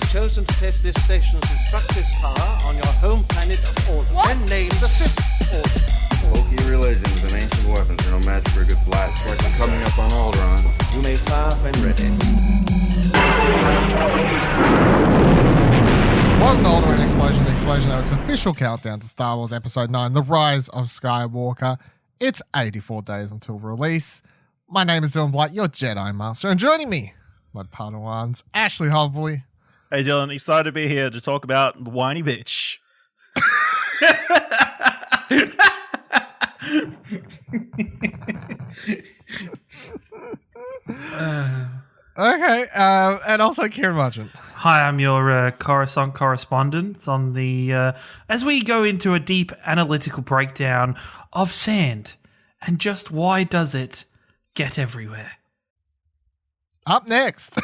chosen to test this station's destructive power on your home planet of Alderaan, named the System Alderaan. Bulky religions and ancient weapons are no match for a good blast. Like I'm coming up on Alderaan. You may fire when ready. What an Alderaan Explosion Network's official countdown to Star Wars Episode 9, The Rise of Skywalker. It's 84 days until release. My name is Dylan Blight, your Jedi Master, and joining me, my Padawans, Ashley Hobley. Hey Dylan, excited to be here to talk about the whiny bitch. Okay, and also Ciaran Marchant. Hi, I'm your Coruscant correspondent on the as we go into a deep analytical breakdown of sand and just why does it get everywhere. Up next.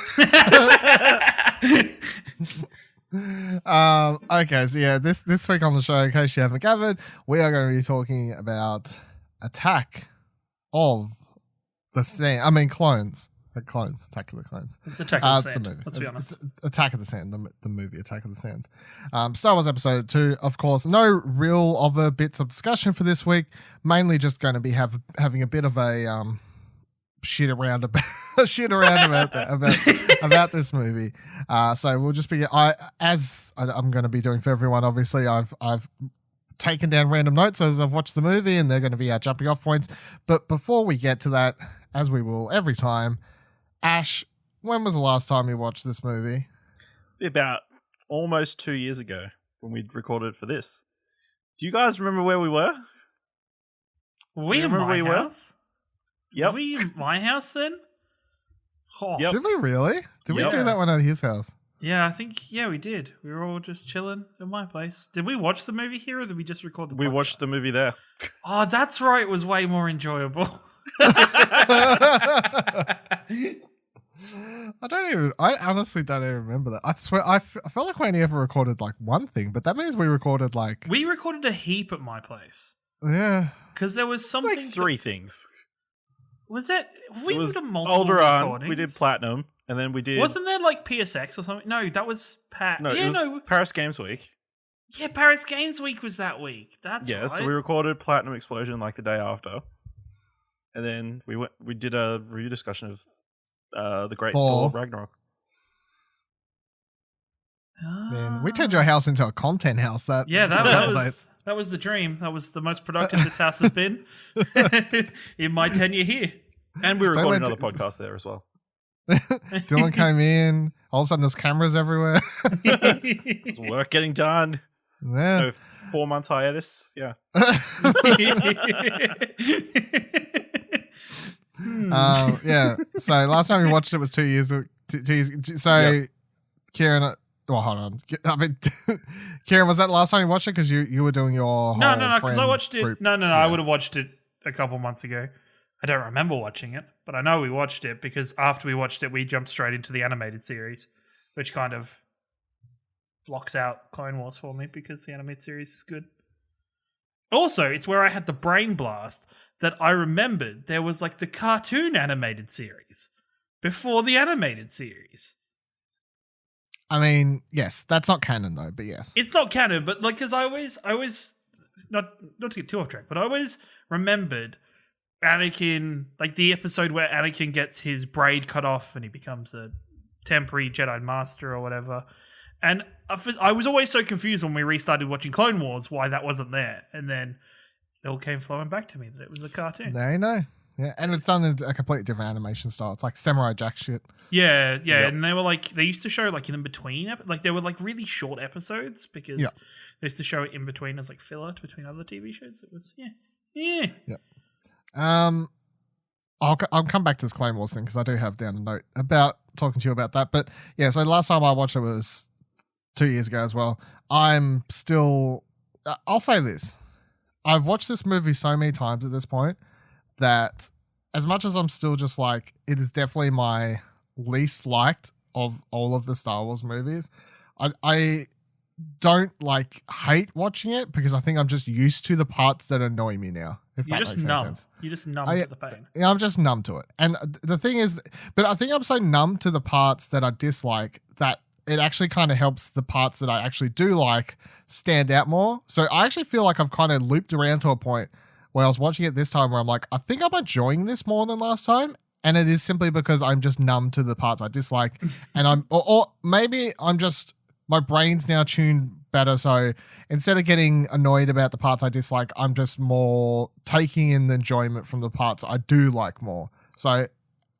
Okay, so yeah, this week on the show, in case you haven't gathered, we are going to be talking about Attack of the Sand. I mean, Clones. Attack of the Clones. It's Attack of the Sand. The movie. Let's be honest. It's Attack of the Sand, the movie Attack of the Sand. Star Wars Episode 2, of course. No real other bits of discussion for this week. Mainly just going to be having a bit of a shit around about this movie. So we'll just be I'm going to be doing for everyone. Obviously, I've taken down random notes as I've watched the movie, and they're going to be our jumping off points. But before we get to that, as we will every time, Ash, when was the last time you watched this movie? About almost 2 years ago when we recorded for this. Do you guys remember where we were? We in my house? Yep. Were we in my house then? Oh. Yep. Did we really? Did we do that one at his house? Yeah, I think, we did. We were all just chilling at my place. Did we watch the movie here or did we just record the podcast? We watched the movie there. Oh, that's right. It was way more enjoyable. I honestly don't even remember that. I swear, I felt like we only ever recorded like one thing, but that means we recorded like... We recorded a heap at my place. Yeah. Because there was something... Like three things. Was it? We did multiple Alderaan, recordings. we did Platinum, and then we did... Wasn't there like PSX or something? No, that was Paris Games Week. Yeah, Paris Games Week was that week. That's right. So we recorded Platinum Explosion like the day after. And then we did a review discussion of the Great Thor Ragnarok. Man, we turned your house into a content house. That was the dream. That was the most productive this house has been in my tenure here. And we recorded another podcast there as well. Dylan came in. All of a sudden, there's cameras everywhere. It's work getting done. Yeah. So 4 months hiatus. Yeah. Yeah. So last time we watched it was 2 years. So Ciaran. Well, hold on. I mean, Ciaran, was that last time you watched it? Because you were doing your no, because I watched it. Group. No. Yeah. I would have watched it a couple months ago. I don't remember watching it, but I know we watched it because after we watched it, we jumped straight into the animated series, which kind of blocks out Clone Wars for me because the animated series is good. Also, it's where I had the brain blast that I remembered there was like the cartoon animated series before the animated series. I mean, yes, that's not canon though, but yes. It's not canon, but like, because I always not to get too off track, but I always remembered Anakin, like the episode where Anakin gets his braid cut off and he becomes a temporary Jedi Master or whatever. And I was always so confused when we restarted watching Clone Wars why that wasn't there. And then it all came flowing back to me that it was a cartoon. Now you know. Yeah, and it's done in a completely different animation style. It's like Samurai Jack shit. Yeah. Yep. And they were like, they used to show like in between, like they were like really short episodes because they used to show it in between as like filler between other TV shows. It was, yeah. I'll come back to this Clone Wars thing because I do have down a note about talking to you about that. But yeah, so last time I watched it was 2 years ago as well. I'm still, I'll say this. I've watched this movie so many times at this point that as much as I'm still just like, it is definitely my least liked of all of the Star Wars movies. I don't like hate watching it because I think I'm just used to the parts that annoy me now. If that makes any sense. You're just numb to the pain. Yeah, I'm just numb to it. And the thing is, but I think I'm so numb to the parts that I dislike that it actually kind of helps the parts that I actually do like stand out more. So I actually feel like I've kind of looped around to a point where I was watching it this time where I'm like, I think I'm enjoying this more than last time. And it is simply because I'm just numb to the parts I dislike. And or maybe I'm just, my brain's now tuned better. So instead of getting annoyed about the parts I dislike, I'm just more taking in the enjoyment from the parts I do like more. So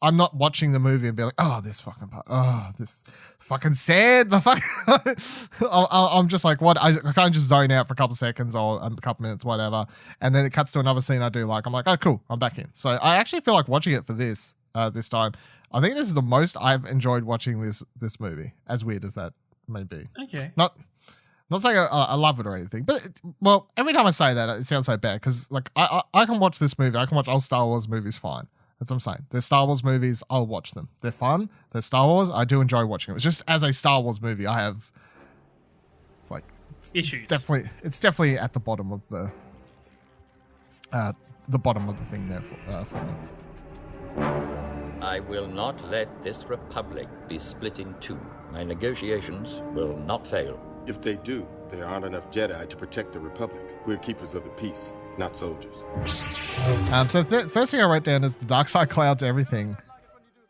I'm not watching the movie and be like, oh, this fucking part, oh, this fucking sad. The fuck. I'm just like, what? I can't just zone out for a couple of seconds or a couple minutes, whatever. And then it cuts to another scene I do like. I'm like, oh, cool. I'm back in. So I actually feel like watching it for this time. I think this is the most I've enjoyed watching this movie, as weird as that may be. Okay. Not saying I love it or anything, but every time I say that, it sounds so bad because like I can watch this movie. I can watch old Star Wars movies fine. That's what I'm saying. They're Star Wars movies. I'll watch them. They're fun. They're Star Wars. I do enjoy watching it. It's just as a Star Wars movie, I have issues. It's definitely at the bottom of the thing there for me. I will not let this republic be split in two. My negotiations will not fail. If they do, there aren't enough Jedi to protect the Republic. We're keepers of the peace, not soldiers. So first thing I wrote down is the dark side clouds everything.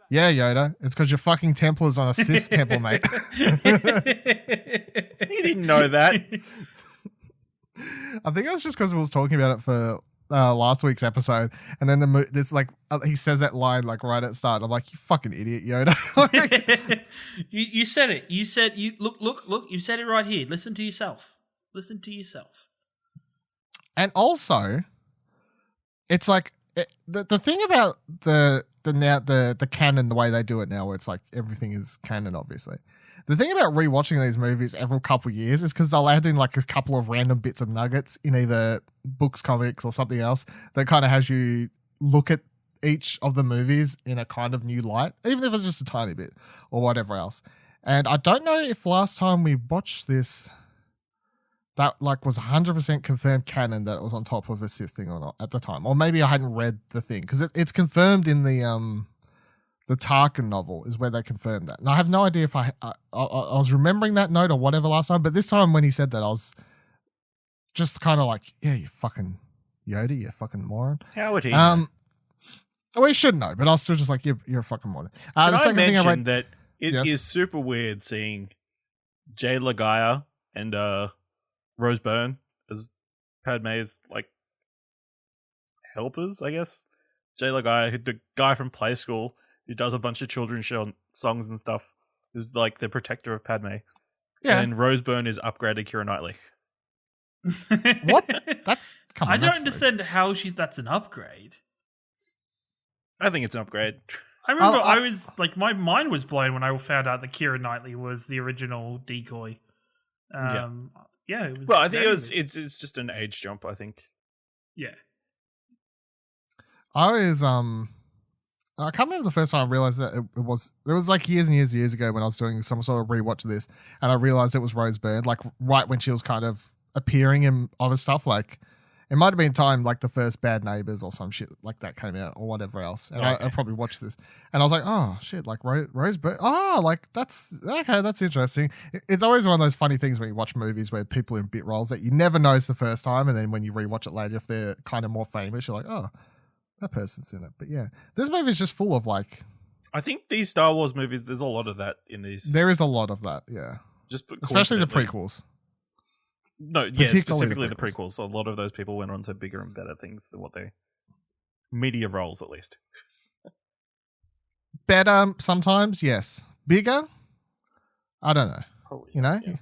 Yeah, Yoda, it's because your fucking temple is on a Sith temple, mate. You didn't know that. I think it was just because we was talking about it for last week's episode, and then this like he says that line like right at the start. And I'm like, you fucking idiot, Yoda. You said it. You said you look. You said it right here. Listen to yourself. Listen to yourself. And also, it's like the thing about the canon, the way they do it now, where it's like everything is canon, obviously. The thing about rewatching these movies every couple of years is because they'll add in like a couple of random bits of nuggets in either books, comics, or something else that kind of has you look at each of the movies in a kind of new light, even if it's just a tiny bit or whatever else. And I don't know if last time we watched this, that like was 100% confirmed canon that it was on top of a Sith thing or not at the time, or maybe I hadn't read the thing because it's confirmed in the Tarkin novel is where they confirmed that. And I have no idea if I was remembering that note or whatever last time, but this time when he said that, I was just kind of like, yeah, you fucking Yoda, you fucking moron. How would he know? Well, he should know, but I was still just like, you're a fucking moron. Can the I second thing mention I read, that it is Yes. super weird seeing Jay Lagaya and Rose Byrne as Padme's like helpers, I guess. Jay Lagaya, the guy from Play School who does a bunch of children's songs and stuff, is like the protector of Padme. Yeah. And Rose Byrne is upgraded Keira Knightley. what? That's come on. I don't that's understand how that's an upgrade. I think it's an upgrade. I remember I was like, my mind was blown when I found out that Keira Knightley was the original decoy. Yeah. It was Well, I think very it's just an age jump, I think. Yeah. I can't remember the first time I realized that it was like years and years ago when I was doing some sort of rewatch of this, and I realized it was Rose Byrne, like right when she was kind of appearing in other stuff. Like it might have been time like the first Bad Neighbors or some shit like that came out or whatever else. And I probably watched this and I was like, oh shit, like Rose Byrne. Oh, like that's okay. That's interesting. It's always one of those funny things when you watch movies where people in bit roles that you never notice the first time. And then when you rewatch it later, if they're kind of more famous, you're like, oh, that person's in it. But yeah, this movie is just full of like. I think these Star Wars movies, there's a lot of that in these. There is a lot of that, yeah. Just especially the coincidentally. prequels. No, yeah, specifically the prequels. A lot of those people went on to bigger and better things than what they media roles, at least. Better sometimes, yes. Bigger, I don't know. Probably, you know. yeah.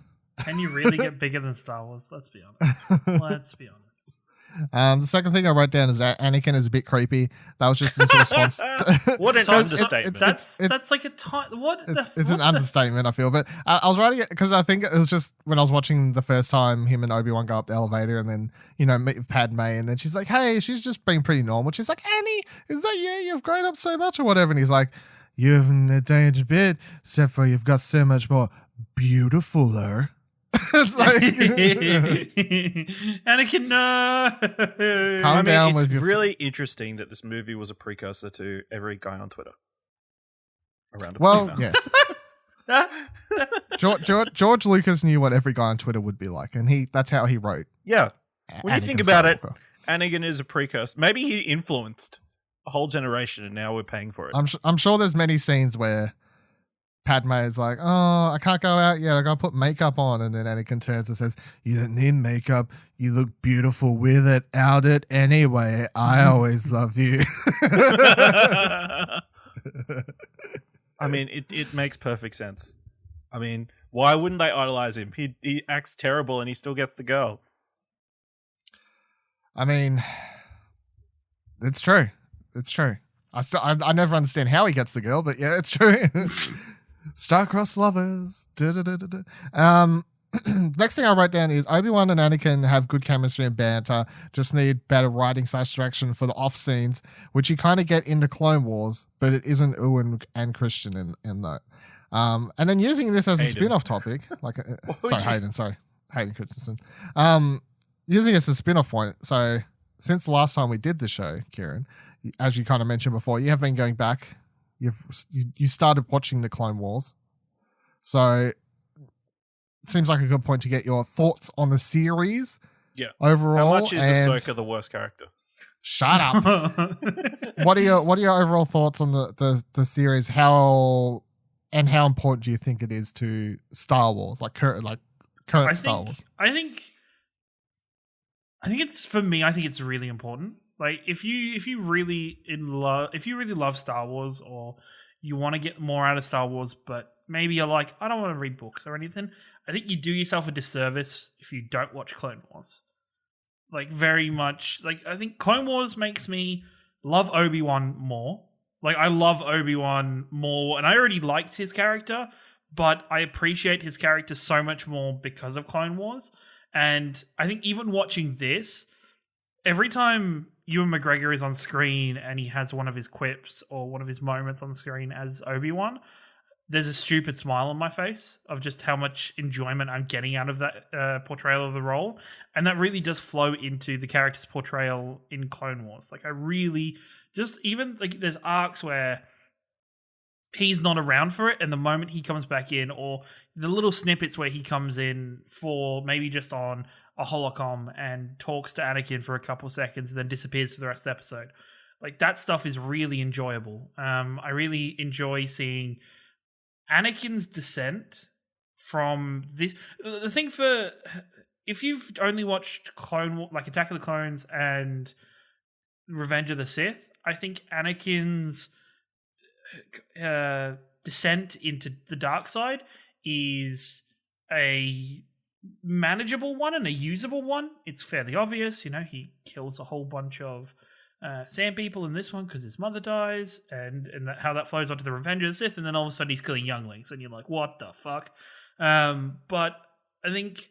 Can you really get bigger than Star Wars? Let's be honest. Let's be honest. The second thing I wrote down is that Anakin is a bit creepy. That was just in response. What an understatement! That's like a what? It's an understatement, I feel. But I was writing it because I think it was just when I was watching the first time him and Obi-Wan go up the elevator and then meet with Padme and then she's like, "Hey," she's just being pretty normal. She's like, "Annie, is that you? You've grown up so much or whatever." And he's like, "You haven't changed a bit, except for you've got so much more beautifuler." It's like Anakin, no. Calm down with it's your. really interesting that this movie was a precursor to every guy on Twitter. Around. Well, yes. George Lucas knew what every guy on Twitter would be like, and that's how he wrote. Yeah. When you Anakin think about Skywalker. it, Anakin is a precursor. Maybe he influenced a whole generation, and now we're paying for it. I'm sure there's many scenes where Padme is like, "Oh, I can't go out yet. I gotta put makeup on," and then Anakin turns and says, "You don't need makeup. You look beautiful with it, out it anyway. I always love you." I mean, it makes perfect sense. I mean, why wouldn't they idolize him? He acts terrible, and he still gets the girl. I mean, it's true. It's true. I never understand how he gets the girl, but yeah, it's true. Star-crossed lovers. Next thing I wrote down is Obi-Wan and Anakin have good chemistry and banter, just need better writing / direction for the off scenes, which you kind of get in the Clone Wars, but it isn't Ewan and Christian in that. And then using this as a spin-off topic, like Hayden Christensen. Using it as a spin-off point, so since the last time we did the show, Ciaran, as you kind of mentioned before, you have been going back. You started watching the Clone Wars, so it seems like a good point to get your thoughts on the series. Yeah. Overall, how much is Ahsoka the worst character? Shut up. What are your overall thoughts on the series? How important do you think it is to Star Wars, current Star Wars? I think it's, for me, I think it's really important. Like, if you really love Star Wars, or you want to get more out of Star Wars, but maybe you're like, I don't want to read books or anything, I think you do yourself a disservice if you don't watch Clone Wars. Like, very much, like, I think Clone Wars makes me love Obi-Wan more. Like, I love Obi-Wan more, and I already liked his character, but I appreciate his character so much more because of Clone Wars. And I think even watching this, every time Ewan McGregor is on screen and he has one of his quips or one of his moments on screen as Obi-Wan, there's a stupid smile on my face of just how much enjoyment I'm getting out of that portrayal of the role. And that really does flow into the character's portrayal in Clone Wars. Like, I really just, even like, there's arcs where he's not around for it, and the moment he comes back in, or the little snippets where he comes in for maybe just on a holocom and talks to Anakin for a couple seconds and then disappears for the rest of the episode. Like, that stuff is really enjoyable. I really enjoy seeing Anakin's descent from this. The thing for, if you've only watched Attack of the Clones and Revenge of the Sith, I think Anakin's descent into the dark side is a manageable one and a usable one. It's fairly obvious, he kills a whole bunch of sand people in this one because his mother dies, and how that flows onto the Revenge of the Sith, and then all of a sudden he's killing younglings, and you're like, what the fuck? But I think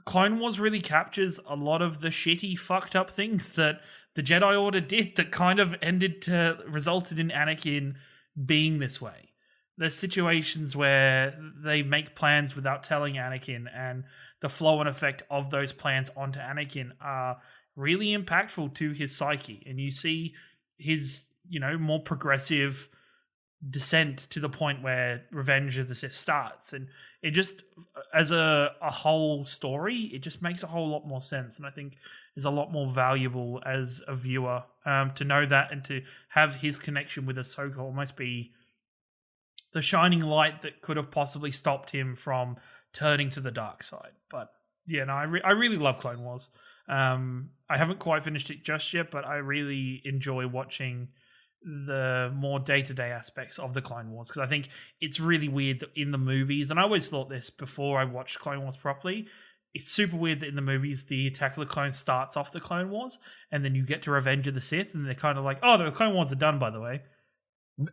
Clone Wars really captures a lot of the shitty, fucked up things that the Jedi Order did that kind of resulted in Anakin being this way. There's situations where they make plans without telling Anakin, and the flow and effect of those plans onto Anakin are really impactful to his psyche. And you see his, more progressive descent to the point where Revenge of the Sith starts. And it just, as a whole story, it just makes a whole lot more sense. And I think is a lot more valuable as a viewer to know that, and to have his connection with Ahsoka almost be the shining light that could have possibly stopped him from turning to the dark side. But yeah, no, I really love Clone Wars. I haven't quite finished it just yet, but I really enjoy watching the more day-to-day aspects of the Clone Wars, because I think it's really weird that in the movies, and I always thought this before I watched Clone Wars properly, it's super weird that in the movies the Attack of the Clones starts off the Clone Wars, and then you get to Revenge of the Sith, and they're kind of like, oh, the Clone Wars are done, by the way.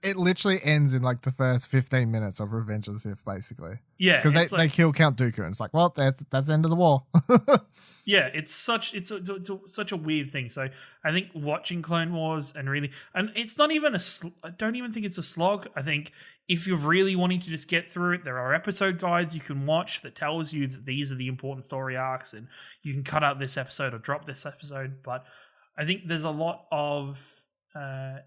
It literally ends in like the first 15 minutes of Revenge of the Sith, basically. Yeah, because they kill Count Dooku, and it's like, well, that's the end of the war. Yeah, it's such a weird thing. So I think watching Clone Wars and it's not even I don't even think it's a slog. I think if you're really wanting to just get through it, there are episode guides you can watch that tells you that these are the important story arcs, and you can cut out this episode or drop this episode. But I think there's a lot of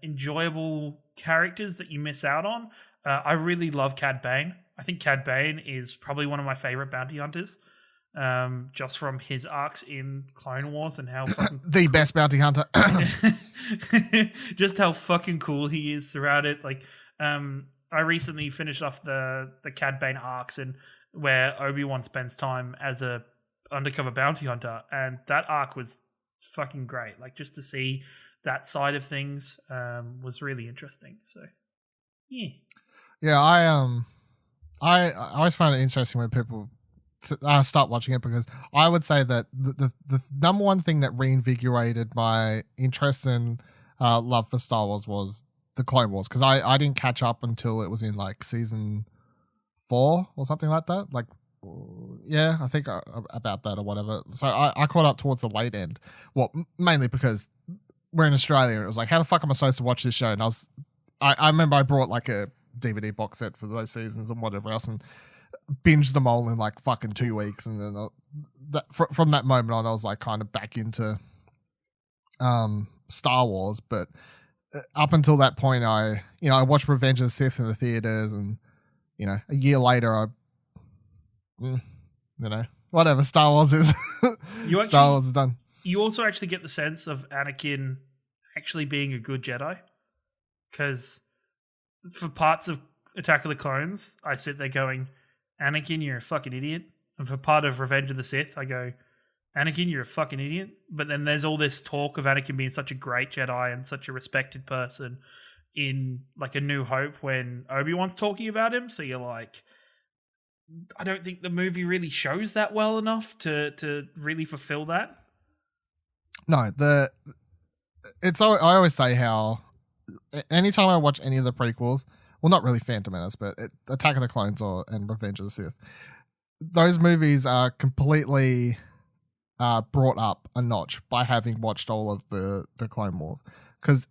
enjoyable characters that you miss out on. I really love Cad Bane. I think Cad Bane is probably one of my favorite bounty hunters. Just from his arcs in Clone Wars and how fucking the best bounty hunter. just how fucking cool he is throughout it. Like, I recently finished off the Cad Bane arcs and where Obi-Wan spends time as a undercover bounty hunter, and that arc was fucking great. Like, just to see that side of things was really interesting. So, yeah. Yeah, I always find it interesting when people start watching it, because I would say that the number one thing that reinvigorated my interest and love for Star Wars was the Clone Wars, because I didn't catch up until it was in like season 4 or something like that. Like, yeah, I think about that or whatever. So I caught up towards the late end. Well, mainly because we're in Australia and it was like, how the fuck am I supposed to watch this show? And I remember I brought like a DVD box set for those seasons and whatever else and binged them all in like fucking 2 weeks. And then from that moment on, I was like kind of back into Star Wars. But up until that point, I watched Revenge of the Sith in the theaters, and a year later, whatever, Star Wars is. Star Wars is done. You also actually get the sense of Anakin actually being a good Jedi, because for parts of Attack of the Clones, I sit there going, Anakin, you're a fucking idiot. And for part of Revenge of the Sith, I go, Anakin, you're a fucking idiot. But then there's all this talk of Anakin being such a great Jedi and such a respected person in like A New Hope when Obi-Wan's talking about him. So you're like, I don't think the movie really shows that well enough to really fulfill that. No, I always say how anytime I watch any of the prequels, well, not really Phantom Menace, but Attack of the Clones and Revenge of the Sith, those movies are completely brought up a notch by having watched all of the Clone Wars, because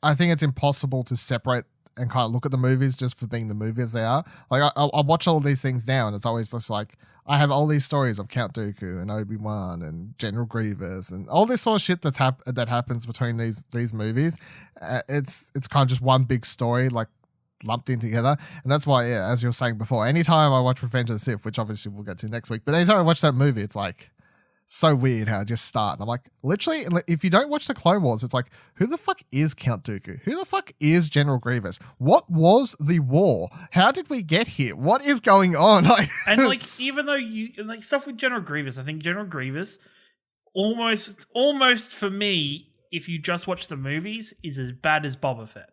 I think it's impossible to separate and kind of look at the movies just for being the movies they are. Like I watch all these things now, and it's always just like I have all these stories of Count Dooku and Obi-Wan and General Grievous and all this sort of shit that happens between these movies. It's kind of just one big story, like lumped in together. And that's why, yeah, as you were saying before, anytime I watch Revenge of the Sith, which obviously we'll get to next week, but anytime I watch that movie, it's like so weird how it just start. And I'm like, literally, if you don't watch the Clone Wars, it's like, who the fuck is Count Dooku? Who the fuck is General Grievous? What was the war? How did we get here? What is going on? And like, even though like stuff with General Grievous, I think General Grievous almost for me, if you just watch the movies, is as bad as Boba Fett.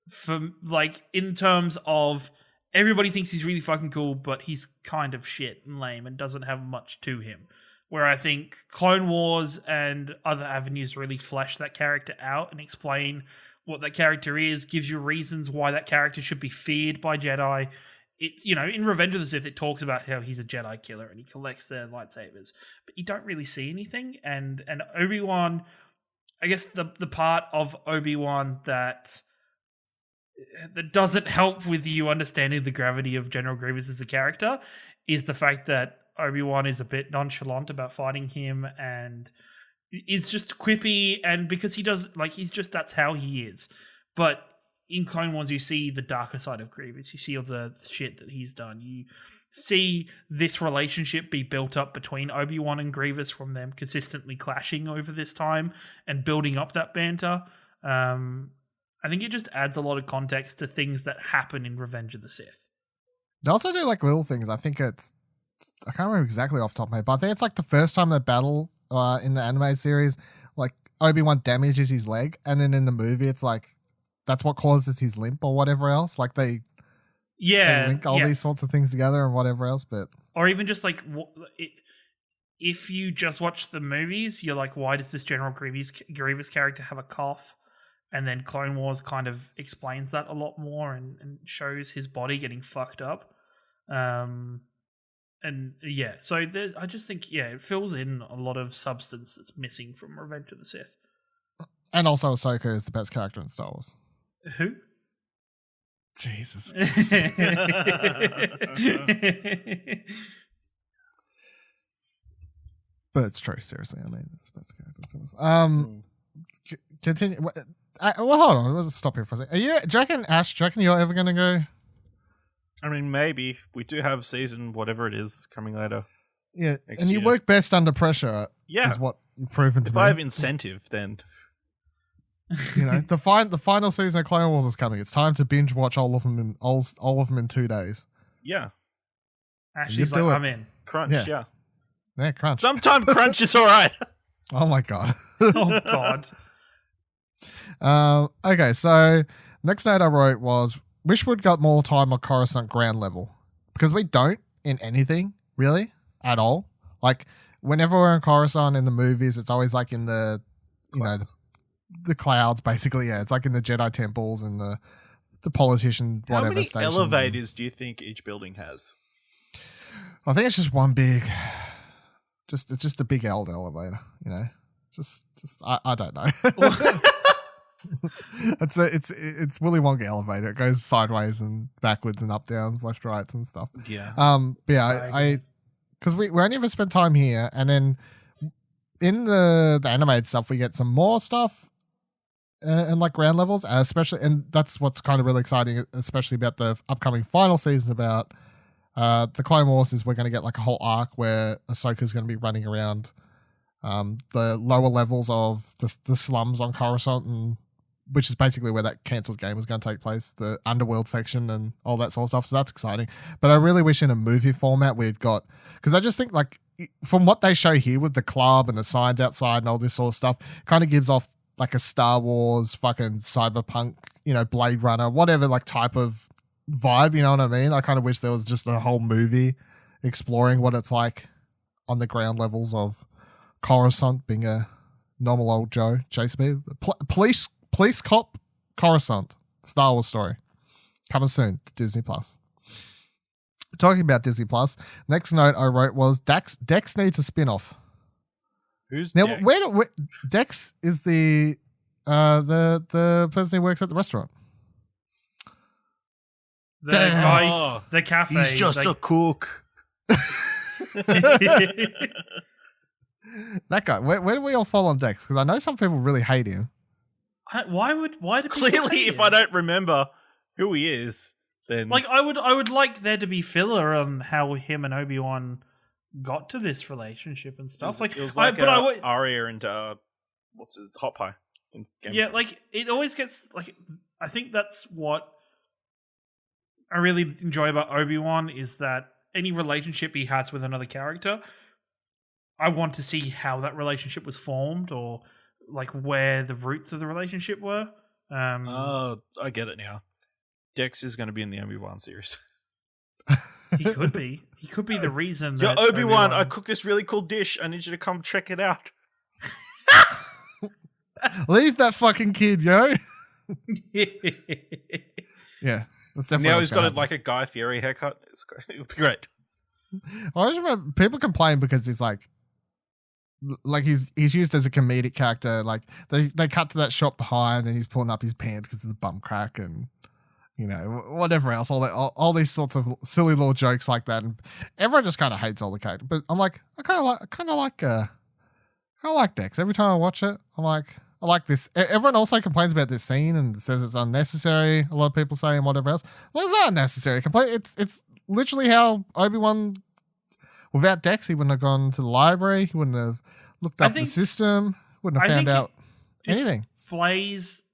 For like, in terms of everybody thinks he's really fucking cool, but he's kind of shit and lame and doesn't have much to him. Where I think Clone Wars and other avenues really flesh that character out and explain what that character is, gives you reasons why that character should be feared by Jedi. It's, in Revenge of the Sith, it talks about how he's a Jedi killer and he collects their lightsabers, but you don't really see anything. And Obi-Wan, I guess the part of Obi-Wan that doesn't help with you understanding the gravity of General Grievous as a character is the fact that Obi-Wan is a bit nonchalant about fighting him and is just quippy, and because he does, like, that's how he is. But in Clone Wars, you see the darker side of Grievous. You see all the shit that he's done. You see this relationship be built up between Obi-Wan and Grievous from them consistently clashing over this time and building up that banter. I think it just adds a lot of context to things that happen in Revenge of the Sith. They also do like little things. I can't remember exactly off the top of my head, but I think it's like the first time they battle in the anime series, like Obi-Wan damages his leg, and then in the movie it's like that's what causes his limp or whatever else. Like they link all these sorts of things together and whatever else. But or even just like if you just watch the movies, you're like, why does this General Grievous character have a cough? And then Clone Wars kind of explains that a lot more and shows his body getting fucked up. And yeah, so I just think, it fills in a lot of substance that's missing from Revenge of the Sith. And also Ahsoka is the best character in Star Wars. Who? Jesus. But it's true, seriously. I mean, it's the best character in Star Wars. Continue. Well, hold on. Let's stop here for a second. Do you reckon, Ash, you're ever going to go I mean, maybe we do have season whatever it is coming later. Yeah, Next and you year. work best under pressure. Yeah. Is what you've proven to If me. I have incentive, then You know, the final season of Clone Wars is coming. It's time to binge watch all of them in 2 days. yeah, Ashley's do like, it. I'm in. crunch. Yeah. Yeah, Yeah, crunch. sometime crunch is all right. Oh my god. Oh God. Okay, so next note I wrote was wish we'd got more time on Coruscant ground level because we don't in anything really at all. Like whenever we're in Coruscant in the movies, it's always like in the the clouds basically. Yeah, it's like in the Jedi temples and the politician How whatever many stations. elevators do you think each building has? I think it's just one big. It's just a big old elevator, you know. Just I don't know. It's Willy Wonka elevator. It goes sideways and backwards and up downs, left rights and stuff. Yeah. But yeah, I because we only ever spent time here, and then in the animated stuff we get some more stuff and like ground levels, especially, and that's what's kind of really exciting, especially about the upcoming final season about the Clone Wars is we're going to get like a whole arc where Ahsoka's going to be running around the lower levels of the slums on Coruscant, and which is basically where that cancelled game is going to take place, the underworld section and all that sort of stuff. So that's exciting. But I really wish in a movie format we'd got, because I just think like from what they show here with the club and the signs outside and all this sort of stuff, kind of gives off like a Star Wars, fucking cyberpunk, you know, Blade Runner, whatever like type of vibe, you know what I mean? I kind of wish there was just a whole movie exploring what it's like on the ground levels of Coruscant, being a normal old Joe, JCB. Police cop Coruscant, Star Wars story. Coming soon to Disney Plus. Talking about Disney Plus, next note I wrote was Dex needs a spin-off. Who's Now, Dex? where Dex is the person who works at the restaurant. The Damn. guy, Oh, the cafe. He's just like, a cook. That guy. Where do we all fall on Dex? Because I know some people really hate him. Why do people Clearly, hate if him? I don't remember who he is, then Like I would like there to be filler on how him and Obi-Wan got to this relationship and stuff. Like, it was like I would, Arya and what's his Hot Pie. In Game yeah, of like it always gets like. I think that's what I really enjoy about Obi-Wan is that any relationship he has with another character, I want to see how that relationship was formed or like where the roots of the relationship were. Oh, I get it now. Dex is going to be in the Obi-Wan series. He could be. He could be the reason Yo, that Obi-Wan, I cooked this really cool dish. I need you to come check it out. Leave that fucking kid, yo. Yeah. That's definitely Now what's he's got gonna like a Guy Fieri haircut. It'll be great. happen. I always remember people complain because he's like he's used as a comedic character. Like they cut to that shot behind and he's pulling up his pants because of the bum crack and you know whatever else. All these sorts of silly little jokes like that, and everyone just kind of hates all the character. But I'm like I kind of like Dex. Every time I watch it, I'm like. I like this. Everyone also complains about this scene and says it's unnecessary. A lot of people say and whatever else. Well, it's not unnecessary. It's literally how Obi-Wan, without Dex, he wouldn't have gone to the library. He wouldn't have looked up the system. Wouldn't have found out anything. Displays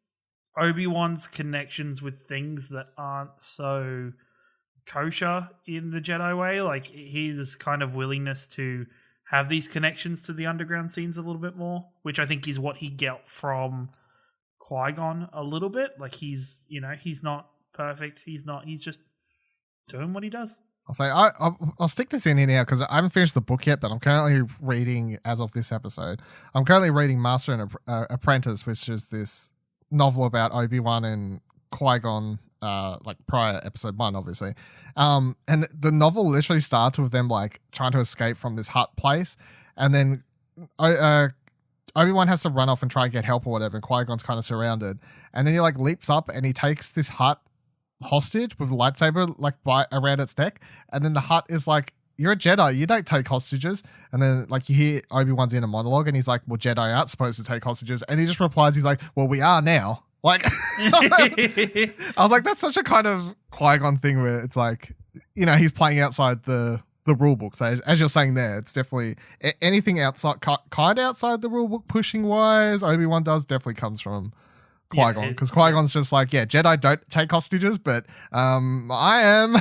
Obi-Wan's connections with things that aren't so kosher in the Jedi way. Like his kind of willingness to have these connections to the underground scenes a little bit more, which I think is what he got from Qui-Gon a little bit. Like he's not perfect. He's just doing what he does. I'll say I'll stick this in here now because I haven't finished the book yet, but I'm currently reading as of this episode. I'm currently reading Master and Apprentice, which is this novel about Obi-Wan and Qui-Gon. Like prior episode 1, obviously. And the novel literally starts with them like trying to escape from this hut place, and then Obi-Wan has to run off and try and get help or whatever, and Qui-Gon's kind of surrounded, and then he like leaps up and he takes this hut hostage with a lightsaber like around its neck, and then the hut is like, you're a Jedi, you don't take hostages. And then like you hear Obi-Wan's in a monologue and he's like, well, Jedi aren't supposed to take hostages, and he just replies, he's like, well, we are now. Like, I was like, that's such a kind of Qui-Gon thing where it's like, he's playing outside the rule book. So as you're saying there, it's definitely anything outside, kind of outside the rule book, pushing wise. Obi-Wan does definitely comes from Qui-Gon, because Qui-Gon's just like, yeah, Jedi don't take hostages, but I am.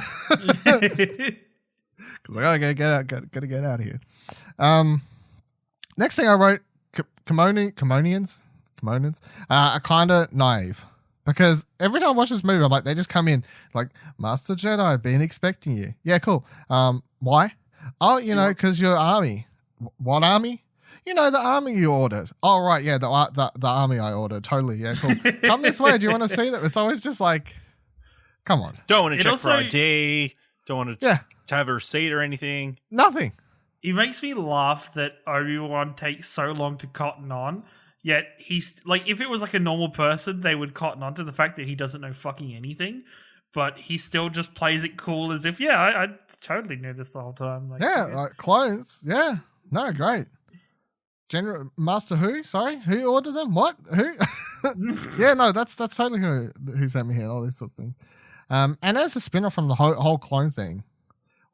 Because I gotta get out of here. Next thing I wrote, Kamonians are kind of naive, because every time I watch this movie, I'm like, they just come in like, Master Jedi, been expecting you. Yeah, cool. Why? Oh, because you're army. What army? The army you ordered. Oh, right, yeah, the army I ordered. Totally, yeah, cool. Come this way. Do you want to see that? It's always just like, come on. Don't want to check for ID. Don't want to have a receipt or anything. Nothing. It makes me laugh that Obi-Wan takes so long to cotton on, yet he's like, if it was like a normal person, they would cotton on to the fact that he doesn't know fucking anything, but he still just plays it cool as if, I totally knew this the whole time. Like, like clones. Yeah. No, great. General Master who? Sorry? Who ordered them? What? Who? Yeah, no, that's totally who sent me here, all these sorts of things. And as a spin-off from the whole clone thing,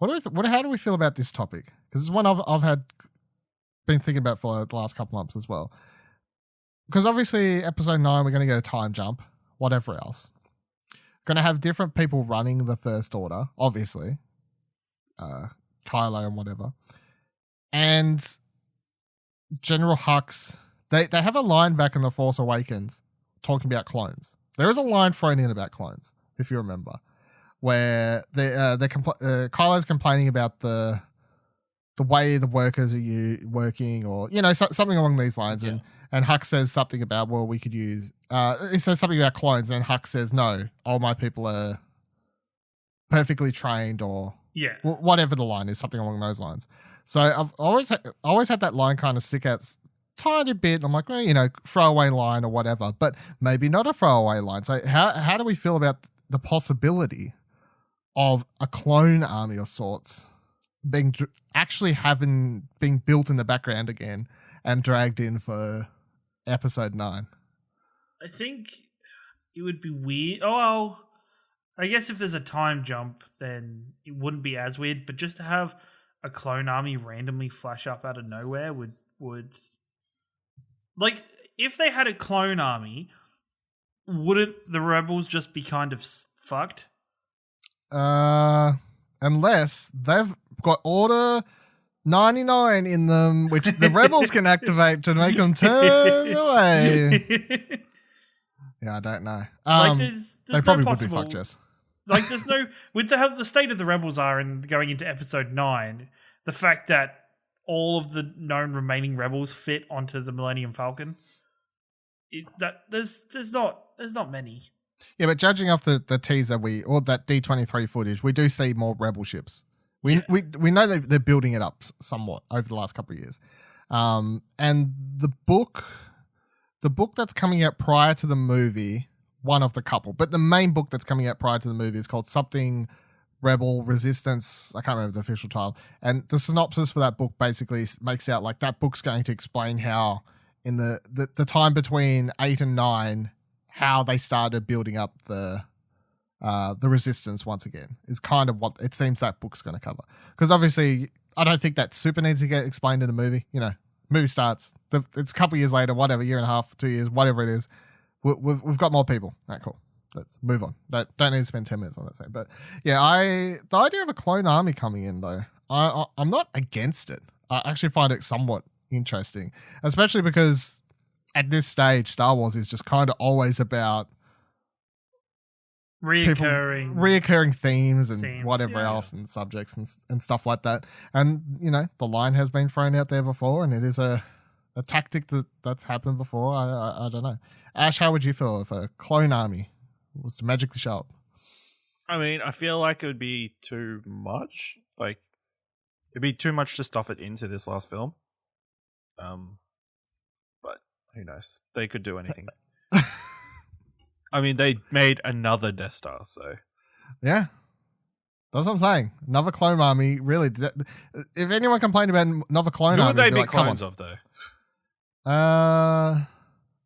how do we feel about this topic? Because it's one I've been thinking about for the last couple months as well. Because obviously, episode 9, we're going to get a time jump, whatever else. Going to have different people running the First Order, obviously. Kylo and whatever. And General Hux, they have a line back in The Force Awakens talking about clones. There is a line thrown in about clones, if you remember, where Kylo's complaining about the way the workers are working, or something along these lines, and Hux says something about, well, we could use. He says something about clones, and Hux says, no, all my people are perfectly trained, or whatever the line is, something along those lines. So I've always had that line kind of stick out tiny bit. I'm like, well, throwaway line or whatever, but maybe not a throwaway line. So how do we feel about the possibility of a clone army of sorts being built in the background again and dragged in for episode 9? I think it would be weird. Oh, well, I guess if there's a time jump, then it wouldn't be as weird, but just to have a clone army randomly flash up out of nowhere would like, if they had a clone army, wouldn't the rebels just be kind of fucked? Unless they've got Order 99 in them, which the rebels can activate to make them turn away. Yeah, I don't know. They probably would be fucked, Jess. Like, there's no, with how the state of the rebels are and going into episode 9, the fact that all of the known remaining rebels fit onto the Millennium Falcon, there's not many. Yeah, but judging off the teaser or that D23 footage, we do see more rebel ships. We know they're building it up somewhat over the last couple of years. And the book that's coming out prior to the movie, one of the couple, but the main book that's coming out prior to the movie is called something Rebel Resistance. I can't remember the official title. And the synopsis for that book basically makes out like that book's going to explain how in the time between 8 and 9, how they started building up the resistance once again is kind of what it seems that book's going to cover. Because obviously, I don't think that super needs to get explained in the movie. Movie starts, it's a couple of years later, whatever, year and a half, 2 years, whatever it is. We've got more people. All right, cool. Let's move on. Don't need to spend 10 minutes on that scene. But yeah, the idea of a clone army coming in though, I'm not against it. I actually find it somewhat interesting, especially because at this stage, Star Wars is just kind of always about reoccurring themes and whatever else and subjects and stuff like that. And, the line has been thrown out there before, and it is a tactic that's happened before. I don't know. Ash, how would you feel if a clone army was to magically show up? I mean, I feel like it would be too much. Like, it'd be too much to stuff it into this last film. But who knows? They could do anything. I mean, they made another Death Star, so yeah, that's what I'm saying. Another clone army, really. If anyone complained about another clone army, who would they be like, clones of, though?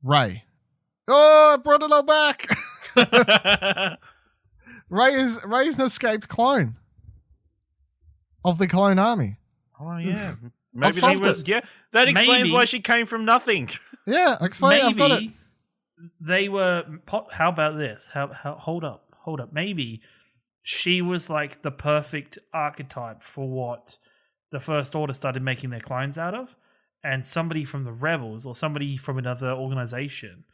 Rey. Oh, I brought it all back. Rey's an escaped clone of the clone army. Oh yeah, maybe he solved was. it. Yeah, that explains Maybe. why she came from nothing. Yeah, explain. I've got it. Maybe they were. How about this? How hold up. Maybe she was like the perfect archetype for what the First Order started making their clones out of, and somebody from the Rebels or somebody from another organization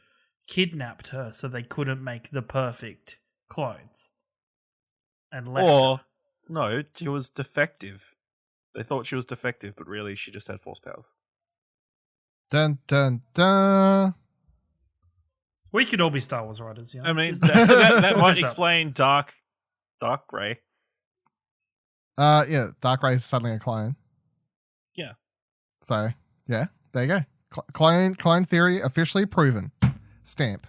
kidnapped her so they couldn't make the perfect clones and left Or her. no, she was defective. They thought she was defective, but really she just had force powers. Dun dun dun. We could all be Star Wars writers, you know? I mean, Just- that might What's up? explain Dark Grey. Yeah, Dark Ray's suddenly a clone. Yeah. So yeah, there you go. Clone theory officially proven. Stamp.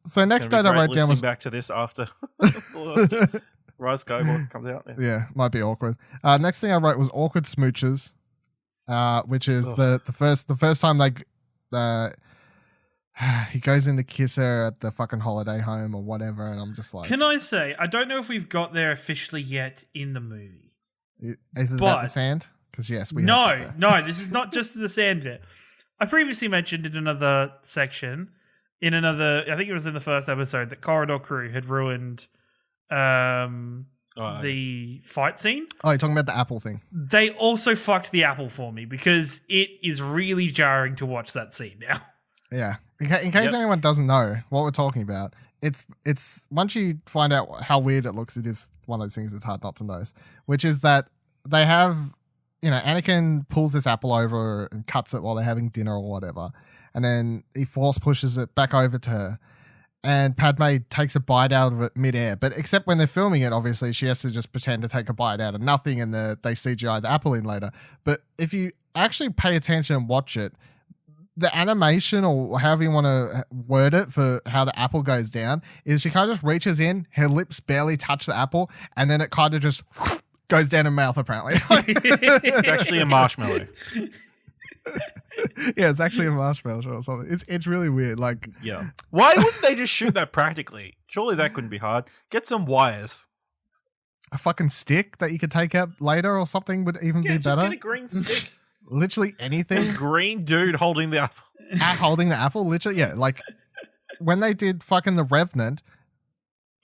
So next note I wrote down was back to this after Rise Skywalker comes out. yeah, might be awkward. Next thing I wrote was awkward smooches, which is Ugh. the first time he goes in to kiss her at the fucking holiday home or whatever, and I'm just like, Can I say, I don't know if we've got there officially yet in the movie. is it about the but- sand? Because yes, we have got there. No, this is not just the sand bit. I previously mentioned in another section, I think it was in the first episode, that Corridor Crew had ruined the fight scene. Oh, you're talking about the apple thing? They also fucked the apple for me because it is really jarring to watch that scene now. Yeah. In case anyone doesn't know what we're talking about, it's once you find out how weird it looks, it is one of those things that's hard not to notice, which is that they have, Anakin pulls this apple over and cuts it while they're having dinner or whatever, and then he force pushes it back over to her, and Padme takes a bite out of it midair, but except when they're filming it, obviously she has to just pretend to take a bite out of nothing, and they CGI the apple in later. But if you actually pay attention and watch it, the animation, or however you want to word it, for how the apple goes down is she kind of just reaches in, her lips barely touch the apple, and then it kind of just goes down her mouth, apparently. It's actually a marshmallow. Yeah, it's actually a marshmallow or something. It's really weird. Like, Yeah. Why wouldn't they just shoot that practically? Surely that couldn't be hard. Get some wires. a fucking stick that you could take out later or something would even Yeah, be just better. get a green stick. Literally anything. Green dude holding the apple. Holding the apple, literally. Yeah, like when they did fucking The Revenant,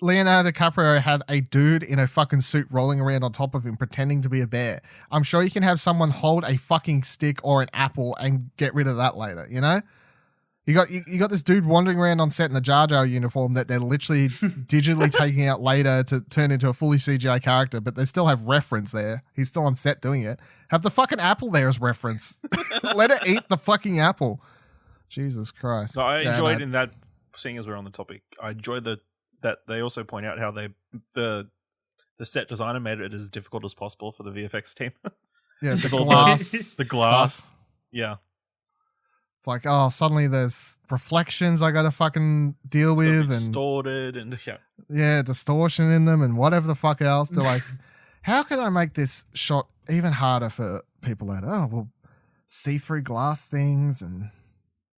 Leonardo DiCaprio had a dude in a fucking suit rolling around on top of him pretending to be a bear. I'm sure you can have someone hold a fucking stick or an apple and get rid of that later, you know? You got this dude wandering around on set in a Jar Jar uniform that they're literally digitally taking out later to turn into a fully CGI character, but they still have reference there. He's still on set doing it. Have the fucking apple there as reference. Let it eat the fucking apple. Jesus Christ. So I Yeah, enjoyed no. in that, seeing as we're on the topic, I enjoyed that they also point out how the set designer made it as difficult as possible for the VFX team. Yeah, the With all glass. the glass. stuff. Yeah. It's like, oh, suddenly there's reflections I got to fucking deal with, and Distorted and yeah. yeah, distortion in them, and whatever the fuck else. They're like, how can I make this shot even harder for people that, oh, well, see through glass things and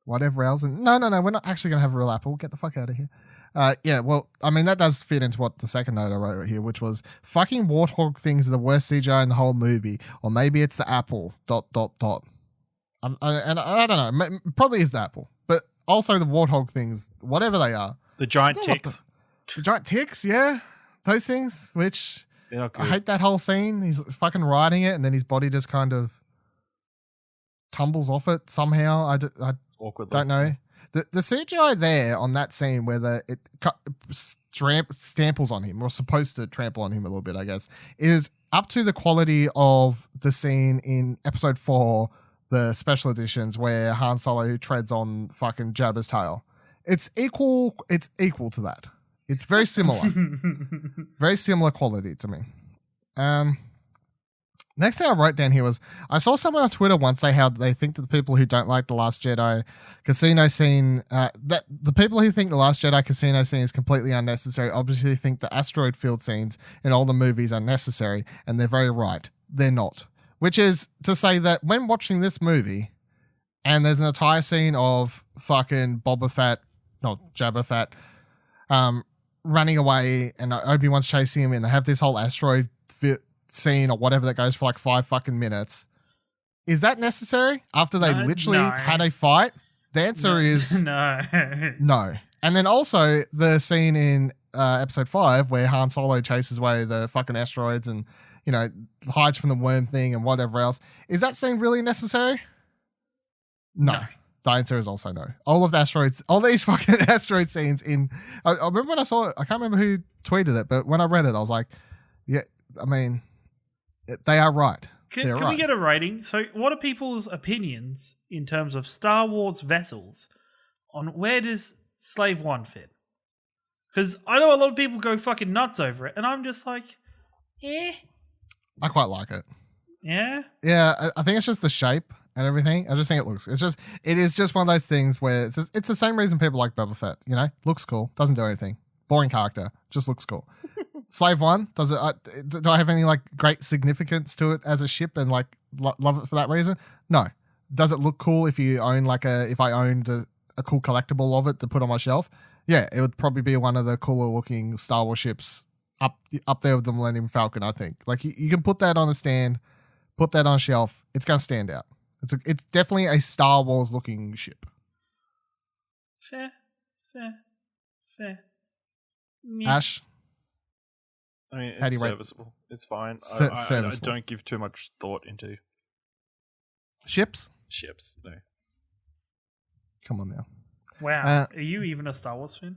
whatever else. And no, we're not actually going to have a real apple. Get the fuck out of here. Yeah, well, I mean, that does fit into what the second note I wrote right here, which was fucking warthog things are the worst CGI in the whole movie, or maybe it's the apple, ... And I don't know, probably is the apple, but also the warthog things, whatever they are. The giant I don't know what ticks. The giant ticks, yeah. Those things, which They're not I good. hate that whole scene. He's fucking riding it, and then his body just kind of tumbles off it somehow. I Awkwardly. don't know. The CGI there on that scene where it stamples on him, or supposed to trample on him a little bit, I guess, is up to the quality of the scene in episode 4, the special editions, where Han Solo treads on fucking Jabba's tail. It's equal to that. It's very similar. Very similar quality to me. Next thing I wrote down here was, I saw someone on Twitter once say how they think that the people who don't like The Last Jedi casino scene, that the people who think The Last Jedi casino scene is completely unnecessary obviously think the asteroid field scenes in all the movies are necessary, and they're very right. They're not. Which is to say that when watching this movie, and there's an entire scene of fucking Boba Fett, not Jabba Fett, running away, and Obi-Wan's chasing him, and they have this whole asteroid scene or whatever that goes for like 5 fucking minutes. Is that necessary after they literally had a fight? The answer is no. no. And then also the scene in episode 5 where Han Solo chases away the fucking asteroids and, you know, hides from the worm thing and whatever else. Is that scene really necessary? No. The answer is also no. All of the asteroids, all these fucking asteroid scenes in. I remember when I saw it, I can't remember who tweeted it, but when I read it, I was like, yeah, I mean, they are right. Can we get a rating? So, what are people's opinions in terms of Star Wars vessels on where does Slave One fit? Because I know a lot of people go fucking nuts over it, and I'm just like, I quite like it. Yeah? Yeah, I think it's just the shape and everything. I just think it is just one of those things where it's the same reason people like Boba Fett, you know? Looks cool, doesn't do anything. Boring character, just looks cool. Slave One, do I have any like great significance to it as a ship and like love it for that reason? No. Does it look cool if you own if I owned a cool collectible of it to put on my shelf? Yeah, it would probably be one of the cooler looking Star Wars ships up there with the Millennium Falcon, I think. Like you can put that on a stand, put that on a shelf, it's going to stand out. It's definitely a Star Wars looking ship. Fair. Ash? I mean, How do it's you rate- serviceable. It's fine. I serviceable. don't give too much thought into Ships? ships. No. Come on now. Wow. Are you even a Star Wars fan?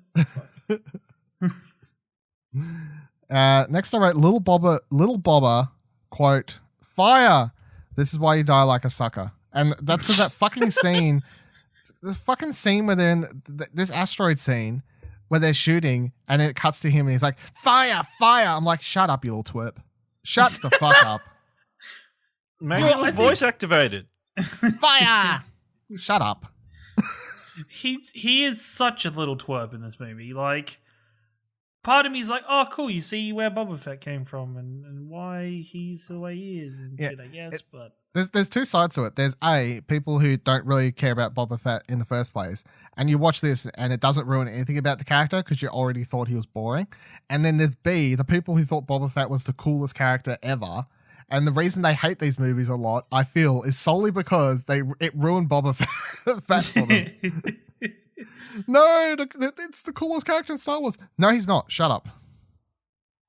Next I wrote Little Bobber, quote, fire! This is why you die like a sucker. And that's because that fucking scene, the fucking scene where they're in this asteroid scene where they're shooting and then it cuts to him and he's like, fire, fire. I'm like, shut up, you little twerp. Shut the fuck up. Maybe it was voice activated. Fire! Shut up. He is such a little twerp in this movie. Like, part of me is like, oh, cool, you see where Boba Fett came from and why he's the way he is and shit, I guess, but... There's two sides to it. There's A, people who don't really care about Boba Fett in the first place, and you watch this and it doesn't ruin anything about the character because you already thought he was boring. And then there's B, the people who thought Boba Fett was the coolest character ever. And the reason they hate these movies a lot, I feel, is solely because it ruined Boba Fett for them. No, it's the coolest character in Star Wars. No, he's not. Shut up.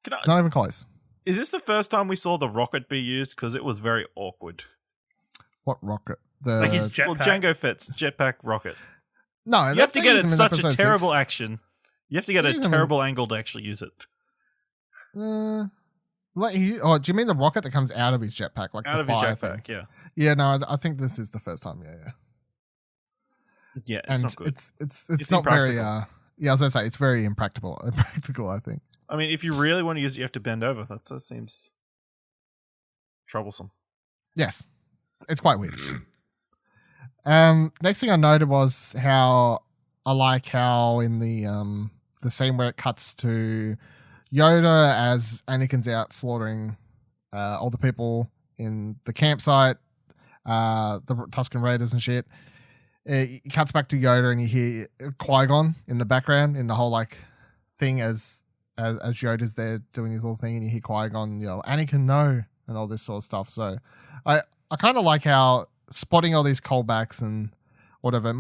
It's not even close. Is this the first time we saw the rocket be used? Because it was very awkward. What rocket? Like his jetpack. Well, Jango Fett's jetpack rocket. No, You have to get it such a terrible action. You have to get a terrible angle to actually use it. Do you mean the rocket that comes out of his jetpack? Like Out the of his fire jetpack, thing? yeah. Yeah, no, I think this is the first time. Yeah. Yeah, it's And not good. it's not very. I was going to say it's very impractical. I think. I mean, if you really want to use it, you have to bend over. That seems troublesome. Yes, it's quite weird. Next thing I noted was how I like how in the scene where it cuts to Yoda as Anakin's out slaughtering all the people in the campsite, the Tusken Raiders and shit. It cuts back to Yoda and you hear Qui-Gon in the background in the whole like thing as Yoda's there doing his little thing, and you hear Qui-Gon yell, Anakin, no, and all this sort of stuff. So I kind of like how spotting all these callbacks and whatever.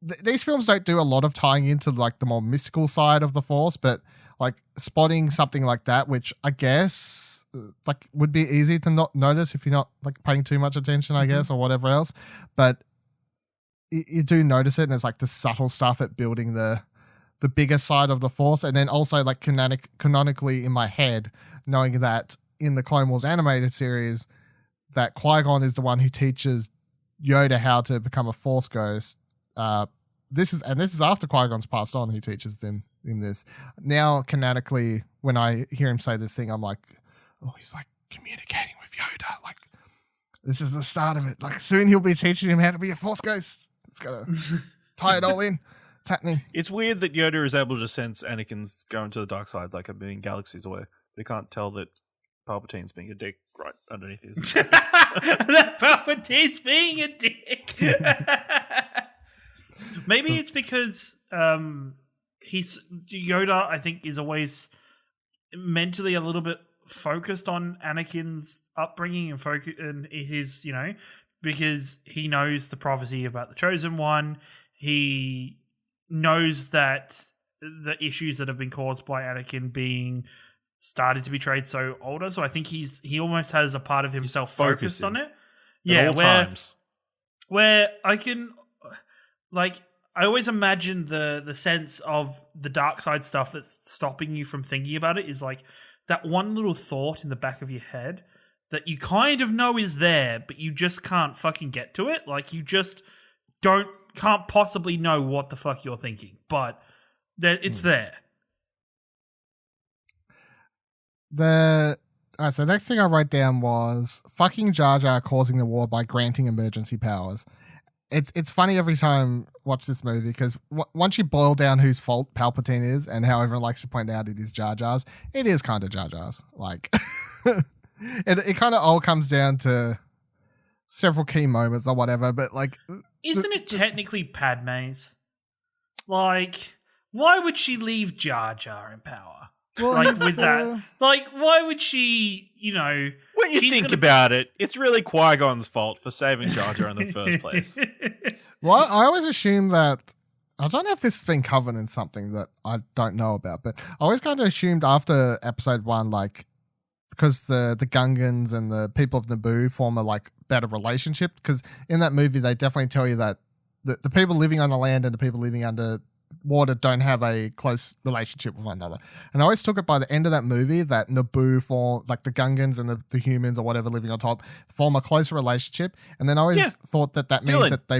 These films don't do a lot of tying into like the more mystical side of the Force, but like spotting something like that, which I guess like would be easy to not notice if you're not like paying too much attention, I guess, or whatever else. But you do notice it, and it's like the subtle stuff at building the bigger side of the Force, and then also like canonically in my head, knowing that in the Clone Wars animated series, that Qui-Gon is the one who teaches Yoda how to become a Force ghost. This is after Qui-Gon's passed on. He teaches them in this. Now, canonically, when I hear him say this thing, I'm like, oh, he's like communicating with Yoda. Like, this is the start of it. Like, soon he'll be teaching him how to be a Force ghost. It's got to tie it all in. It's happening. It's weird that Yoda is able to sense Anakin's going to the dark side like a million galaxies away. But he can't tell that Palpatine's being a dick right underneath his. That Palpatine's being a dick. Maybe it's because he's Yoda. I think is always mentally a little bit focused on Anakin's upbringing and his, because he knows the prophecy about the Chosen One. He knows that the issues that have been caused by Anakin being started to be portrayed so older. So I think he almost has a part of himself focused on it. At all times. Where I can, I always imagine the sense of the dark side stuff that's stopping you from thinking about it is like that one little thought in the back of your head that you kind of know is there, but you just can't fucking get to it. Like you just can't possibly know what the fuck you're thinking, but it's there. So next thing I wrote down was fucking Jar Jar causing the war by granting emergency powers. It's funny every time I watch this movie because once you boil down whose fault Palpatine is and how everyone likes to point out it is Jar Jar's, it is kind of Jar Jar's. Like, it kind of all comes down to several key moments or whatever, but like... Isn't it technically Padme's? Like, why would she leave Jar Jar in power? Well, that. Like, why would she, When you think about it, it's really Qui-Gon's fault for saving Jar Jar in the first place. Well, I always assume that, I don't know if this has been covered in something that I don't know about, but I always kind of assumed after episode 1, like, because the Gungans and the people of Naboo form a, like, better relationship, because in that movie, they definitely tell you that the people living on the land and the people living under water don't have a close relationship with one another. And I always took it by the end of that movie that Naboo form, like the Gungans and the humans or whatever living on top, form a closer relationship. And then I always thought that means Dylan, that they...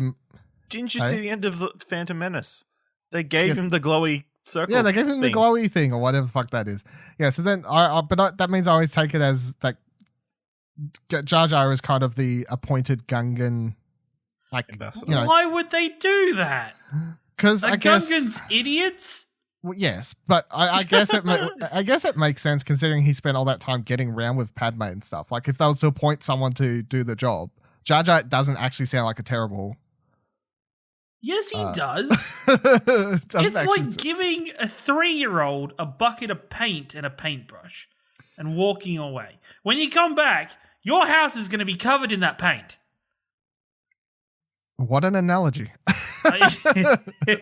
Didn't you see the end of the Phantom Menace? They gave him the glowy circle. Yeah, they gave him the glowy thing or whatever the fuck that is. Yeah, so then that means I always take it as that Jar Jar is kind of the appointed Gungan, like, ambassador. Why would they do that? Because I guess Gungans idiots. Well, yes, but I guess I guess it makes sense considering he spent all that time getting around with Padme and stuff. Like if they was to appoint someone to do the job, Jar Jar doesn't actually sound like a terrible. Yes, he does. It's like giving a 3-year-old a bucket of paint and a paintbrush and walking away. When you come back, your house is going to be covered in that paint. What an analogy. Do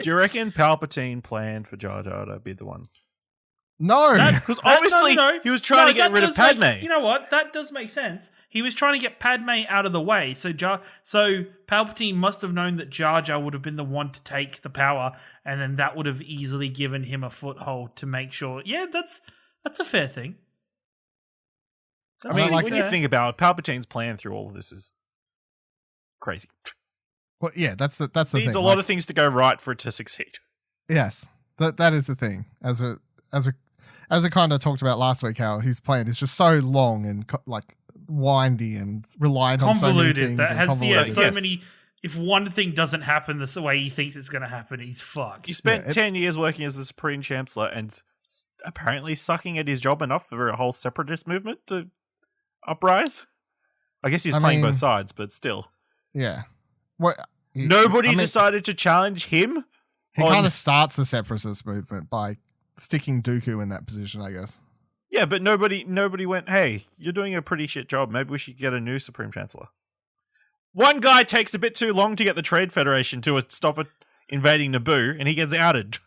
you reckon Palpatine planned for Jar Jar to be the one? No. Because obviously he was trying to get rid of Padme. You know what? That does make sense. He was trying to get Padme out of the way. So Palpatine must have known that Jar Jar would have been the one to take the power, and then that would have easily given him a foothold to make sure. Yeah, that's a fair thing. I mean, when you think about it, Palpatine's plan through all of this is crazy. Well, yeah, that's the thing. Needs a lot of things to go right for it to succeed. Yes, that is the thing. As we kind of talked about last week, how his plan is just so long and like windy and reliant on so many things. That has so many. If one thing doesn't happen the way he thinks it's going to happen, he's fucked. He spent 10 years working as the Supreme Chancellor and apparently sucking at his job enough for a whole separatist movement to uprise. I guess he's playing both sides, but still. Yeah. What? Nobody decided to challenge him? He kind of starts the separatist movement by sticking Dooku in that position, I guess. Yeah, but nobody went, hey, you're doing a pretty shit job. Maybe we should get a new Supreme Chancellor. One guy takes a bit too long to get the Trade Federation to stop it invading Naboo, and he gets outed.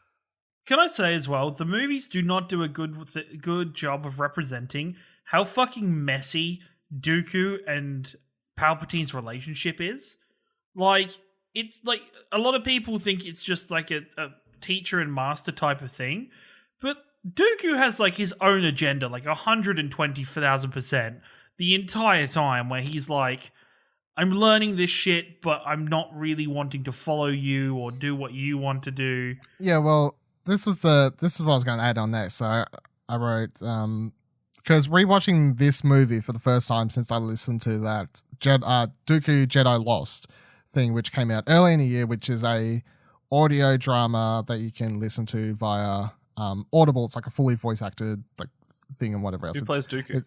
Can I say as well, the movies do not do a good job of representing how fucking messy Dooku and Palpatine's relationship is. Like, it's like a lot of people think it's just like a teacher and master type of thing, but Dooku has like his own agenda, like 120,000% the entire time, where he's like, I'm learning this shit, but I'm not really wanting to follow you or do what you want to do. Yeah, well, this is what I was going to add on next. So I wrote, because rewatching this movie for the first time since I listened to that Dooku Jedi Lost thing, which came out early in the year, which is a audio drama that you can listen to via Audible. It's like a fully voice acted, like thing and whatever else. Who plays Dooku?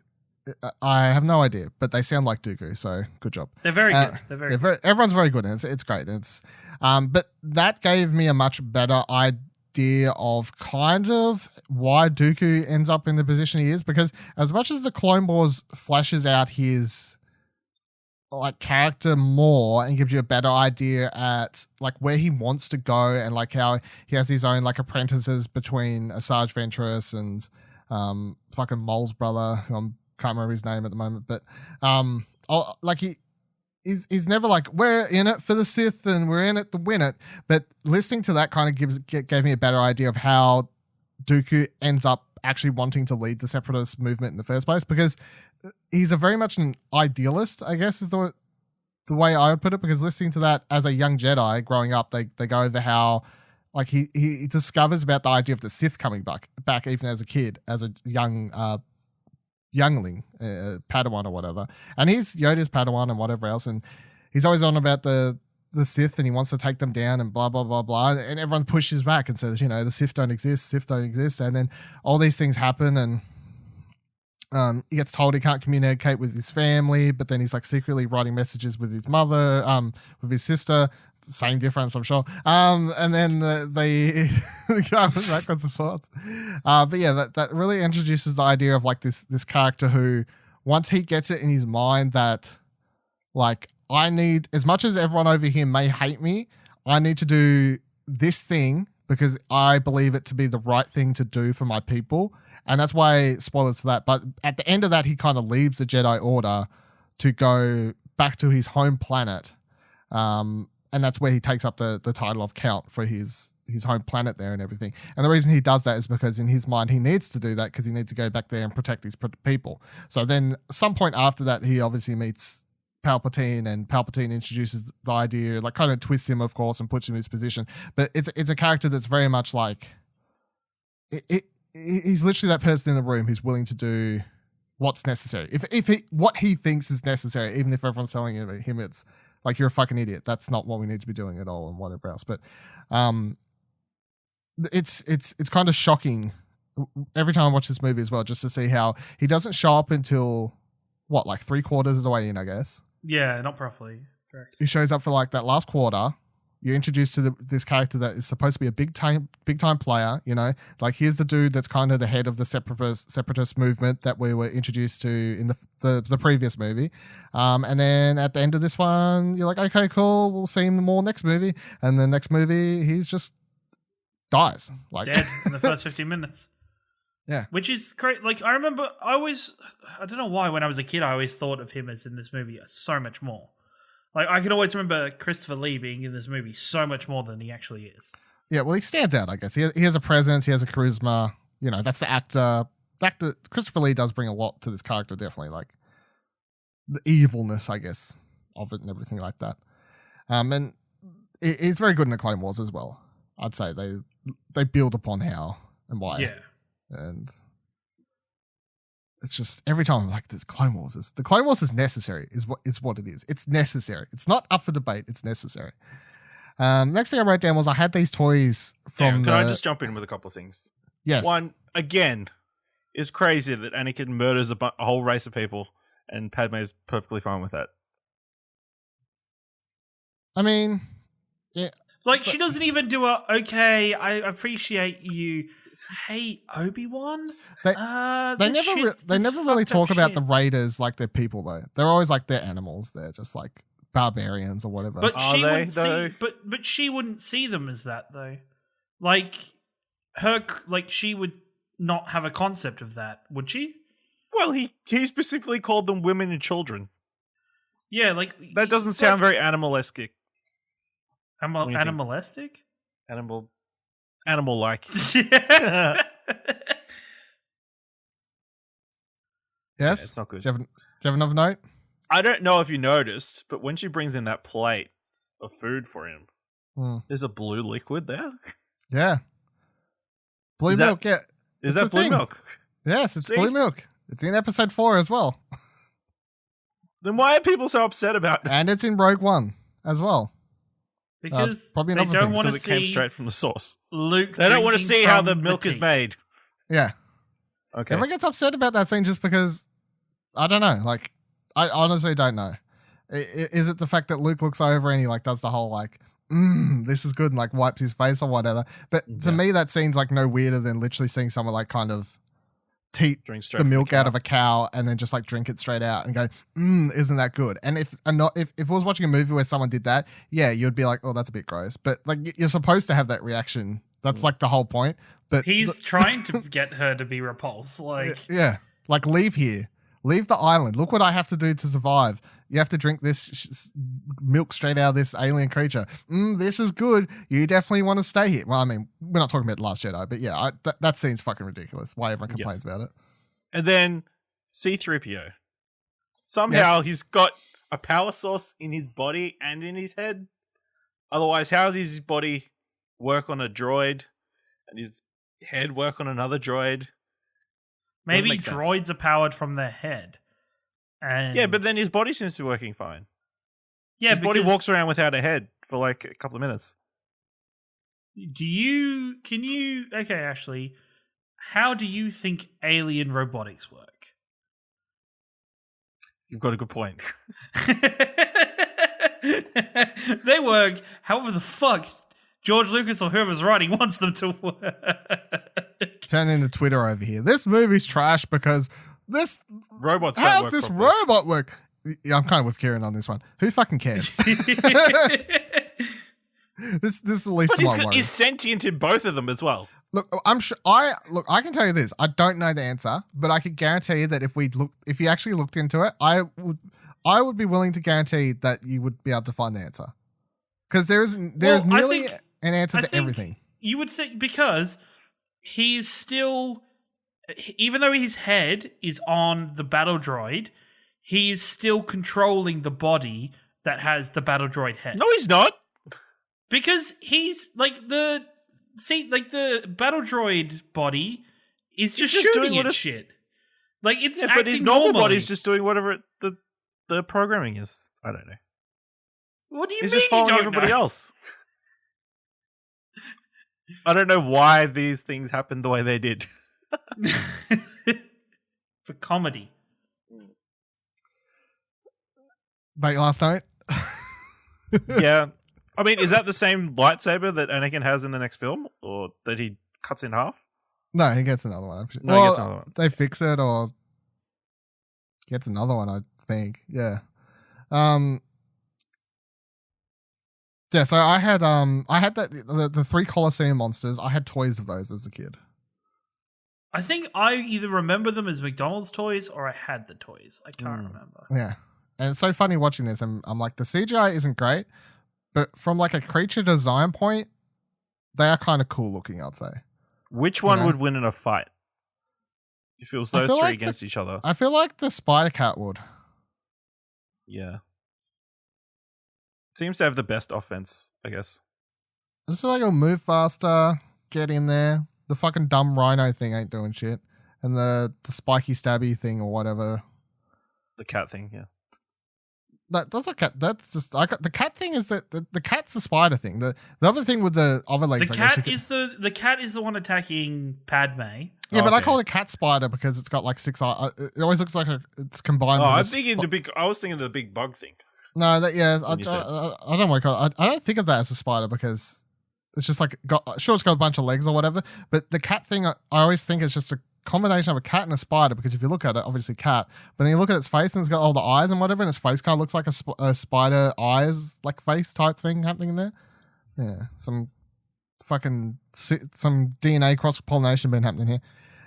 I have no idea, but they sound like Dooku, so good job. They're very good. They're very good. Everyone's very good, and it's great. But that gave me a much better idea of kind of why Dooku ends up in the position he is, because as much as the Clone Wars flashes out his like character more and gives you a better idea at like where he wants to go and like how he has his own like apprentices between Asajj Ventress and fucking Mole's brother, who I can't remember his name at the moment, but like he's never like, we're in it for the Sith and we're in it to win it. But listening to that kind of gave me a better idea of how Dooku ends up actually wanting to lead the separatist movement in the first place, because he's a very much an idealist, I guess is the way I would put it, because listening to that as a young Jedi growing up, they go over how like he discovers about the idea of the Sith coming back even as a kid, as a young youngling, Padawan or whatever. And he's Yoda's Padawan and whatever else, and he's always on about the Sith and he wants to take them down and blah, blah, blah, blah. And everyone pushes back and says, the Sith don't exist. And then all these things happen and he gets told he can't communicate with his family, but then he's like secretly writing messages with his mother, with his sister. Same difference, I'm sure. And then they go backwards and forwards. But yeah, that really introduces the idea of like this character who, once he gets it in his mind that like, I need, as much as everyone over here may hate me, I need to do this thing because I believe it to be the right thing to do for my people. And that's why, spoilers for that, but at the end of that, he kind of leaves the Jedi Order to go back to his home planet. And that's where he takes up the title of Count for his home planet there and everything. And the reason he does that is because in his mind, he needs to do that because he needs to go back there and protect his people. So then some point after that, he obviously meets Palpatine, and Palpatine introduces the idea, like kind of twists him, of course, and puts him in his position. But it's a character that's very much like he's literally that person in the room who's willing to do what's necessary. If what he thinks is necessary, even if everyone's telling him it's like, you're a fucking idiot. That's not what we need to be doing at all, and whatever else. But it's kind of shocking every time I watch this movie as well, just to see how he doesn't show up until what, like 3/4 of the way in, I guess. Yeah, not properly. Correct. He shows up for like that last quarter. You're introduced to this character that is supposed to be a big time player, like here's the dude that's kind of the head of the separatist movement that we were introduced to in the previous movie. And then at the end of this one, you're like, okay, cool, we'll see him more next movie. And the next movie, he's just dies. Like dead in the first 15 minutes. Yeah. Which is great. Like, I remember I don't know why when I was a kid, I always thought of him as in this movie so much more. Like, I can always remember Christopher Lee being in this movie so much more than he actually is. Yeah, well, he stands out, I guess. He has a presence, he has a charisma. That's the actor. Christopher Lee does bring a lot to this character, definitely. Like, the evilness, I guess, of it and everything like that. And he's very good in the Clone Wars as well. I'd say they build upon how and why. Yeah. And it's just every time I'm like, the Clone Wars is necessary, is what it is. It's necessary. It's not up for debate. It's necessary. Next thing I wrote down was I had these toys from. Can I just jump in with a couple of things? Yes. One, again, is crazy that Anakin murders a whole race of people and Padme is perfectly fine with that. I mean, yeah. Like, she doesn't even do okay, I appreciate you. Hey, Obi-Wan? They never really talk about the Raiders like they're people, though. They're always like they're animals. They're just like barbarians or whatever. But she wouldn't see them as that, though. Like, she would not have a concept of that, would she? Well, he specifically called them women and children. Yeah, like... That doesn't sound very animalesque. Animalistic? Animal-like. Yes? Yeah, it's not good. Do you have another note? I don't know if you noticed, but when she brings in that plate of food for him, there's a blue liquid there. Yeah. Blue milk, yeah. Is that blue milk? Yes, it's blue milk. It's in episode 4 as well. Then why are people so upset about it? And it's in Rogue One as well. Because probably they don't want to see it came straight from the source. Luke. They don't want to see how the milk is made. Yeah. Okay. Everyone gets upset about that scene just because I don't know. Like, I honestly don't know. Is it the fact that Luke looks over and he like does the whole like, this is good, and like wipes his face or whatever? But to me, that seems like no weirder than literally seeing someone like kind of teat Drink straight the from milk the out cow. of a cow and then just like drink it straight out and go, isn't that good? And if I was watching a movie where someone did that, yeah, you'd be like, oh, that's a bit gross. But like you're supposed to have that reaction. That's like the whole point. But He's trying to get her to be repulsed. Like, yeah, like leave here, leave the island. Look what I have to do to survive. You have to drink this milk straight out of this alien creature. This is good. You definitely want to stay here. Well, I mean, we're not talking about The Last Jedi, but yeah, that scene's fucking ridiculous. Why everyone complains about it. And then C-3PO. Somehow he's got a power source in his body and in his head. Otherwise, how does his body work on a droid and his head work on another droid? maybe make sense. droids are powered from their head. And Yeah, but then his body seems to be working fine. yeah, His body because walks around without a head for like a couple of minutes. Okay, Ashley, how do you think alien robotics work? You've got a good point. They work however the fuck George Lucas or whoever's writing wants them to work. Turn into Twitter over here. This movie's trash because this. Robots don't How's work this properly. robot work? Yeah, I'm kind of with Ciaran on this one. Who fucking cares? This is the least But of my worries. he's sentient in both of them as well. Look, I'm sure. I can tell you this. I don't know the answer, but I can guarantee you that if you actually looked into it, I would be willing to guarantee that you would be able to find the answer. Because there's I nearly think- an answer I to think everything. You would think because he's still, even though his head is on the battle droid, he is still controlling the body that has the battle droid head. No, he's not. Because he's like the battle droid body is just just doing shooting what at it- shit. Like it's Yeah, but his acting normal normally. body's just doing whatever the programming is. I don't know. What do you He's mean just you following don't everybody know? else. I don't know why these things happened the way they did. For comedy. Like last night. Yeah. I mean, is that the same lightsaber that Anakin has in the next film? Or that he cuts in half? No, he gets another one. No, he gets another one. They fix it or gets another one, I think. Yeah. Yeah, so I had the 3 Colosseum monsters. I had toys of those as a kid. I think I either remember them as McDonald's toys or I had the toys. I can't remember. Yeah. And it's so funny watching this. I'm like, the CGI isn't great, but from like a creature design point, they are kind of cool looking, I'd say. Which one know? would win in a fight? If it was I those feel three like against each other. I feel like the Spider Cat would. Yeah. Seems to have the best offense, I guess. I just feel like it'll move faster, get in there. The fucking dumb rhino thing ain't doing shit. And the spiky stabby thing or whatever. The cat thing, yeah. That's a cat. That's just the cat thing is that the cat's the spider thing. The other thing with the other legs. The I guess cat you could- the cat is the one attacking Padme. Yeah, but I okay. call it cat spider because it's got like 6 eyes. It always looks like it's combined. Oh, with I a was thinking sp- I was thinking the big bug thing. No, that yeah. When you said- I don't want to call it. I don't think of that as a spider because it's just like it's got a bunch of legs or whatever. But the cat thing, I always think is just a combination of a cat and a spider because if you look at it, obviously cat, but then you look at its face and it's got all the eyes and whatever, and its face kind of looks like a spider eyes like face type thing happening in there. Yeah, some DNA cross pollination been happening here.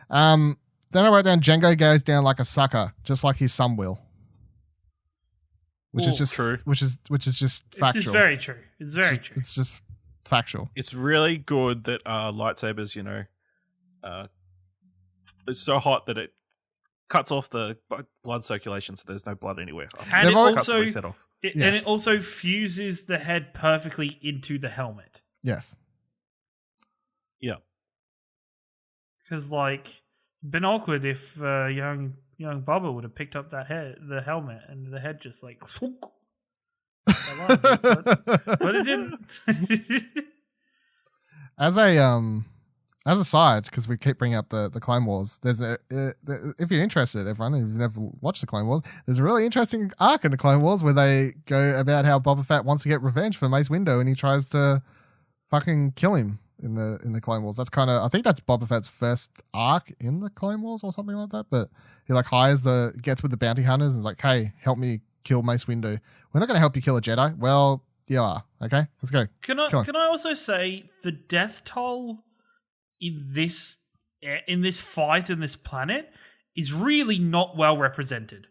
Then I wrote down Django goes down like a sucker, just like his son will. Which is Ooh, just true. Which is just factual. It's very true. It's very true. It's just factual. It's really good that lightsabers, it's so hot that it cuts off the blood circulation, so there's no blood anywhere. And it always- Cuts the also reset off. and Yes. it also fuses the head perfectly into the helmet. Yes. Yeah. Because like, been awkward if young Bubba would have picked up the helmet, and the head just like. But it didn't. As As a side, because we keep bringing up the Clone Wars, there's if you're interested, everyone, if you've never watched the Clone Wars, there's a really interesting arc in the Clone Wars where they go about how Boba Fett wants to get revenge for Mace Windu and he tries to fucking kill him in the Clone Wars. That's kind of, I think that's Boba Fett's first arc in the Clone Wars or something like that. But he like gets with the bounty hunters and is like, hey, help me kill Mace Windu. We're not going to help you kill a Jedi. Well, you are. Okay, let's go. Can I also say the death toll in this fight in this planet is really not well represented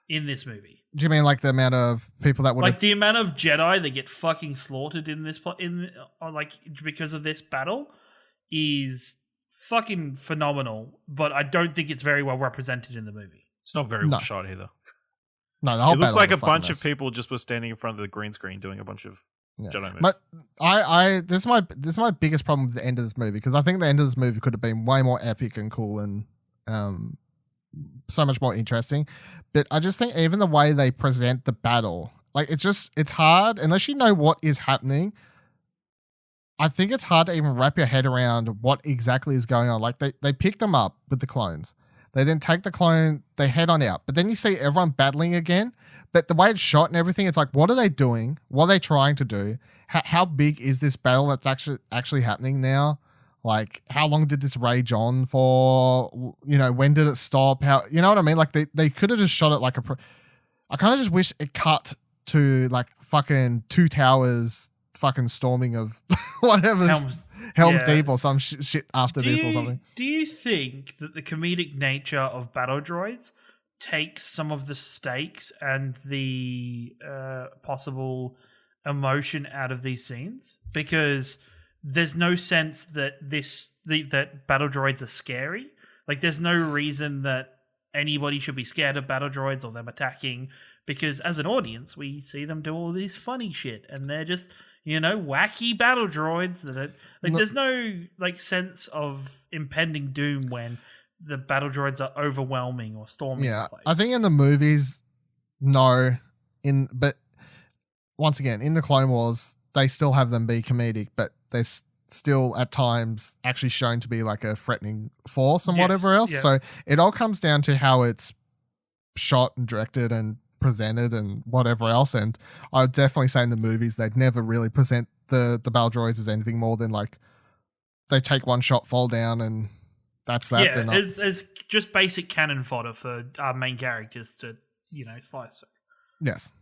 in this movie. Do you mean like the amount of people that would like the amount of Jedi that get fucking slaughtered in this because of this battle is fucking phenomenal, but I don't think it's very well represented in the movie. It's not very well shot either. No, the whole it looks like a fucking bunch mess. of people just were standing in front of the green screen doing a bunch of Jedi moves. But this is my biggest problem with the end of this movie, because I think the end of this movie could have been way more epic and cool and so much more interesting. But I just think even the way they present the battle, like it's hard unless you know what is happening. I think it's hard to even wrap your head around what exactly is going on. Like they pick them up with the clones. They then take the clone, they head on out. But then you see everyone battling again. But the way it's shot and everything, it's like, what are they doing? What are they trying to do? How big is this battle that's actually happening now? Like, how long did this rage on for? You know, when did it stop? How, you know what I mean? Like, they could have just shot it like I kind of just wish it cut to like fucking Two Towers fucking storming of whatever Helm's Deep or some shit after this or something. Do you think that the comedic nature of battle droids takes some of the stakes and the possible emotion out of these scenes? Because there's no sense that that battle droids are scary. Like, there's no reason that anybody should be scared of battle droids or them attacking, because as an audience, we see them do all this funny shit and they're just, you know, wacky battle droids that are like, there's no like sense of impending doom when the battle droids are overwhelming or storming the place. I think in the movies, no. But once again, in the Clone Wars, they still have them be comedic, but they're still at times actually shown to be like a threatening force and whatever else. Yeah. So it all comes down to how it's shot and directed and presented and whatever else. And I would definitely say in the movies, they'd never really present the battle droids as anything more than like they take one shot, fall down, and that's that. Yeah, as just basic cannon fodder for our main characters to, you know, slice through. Yes.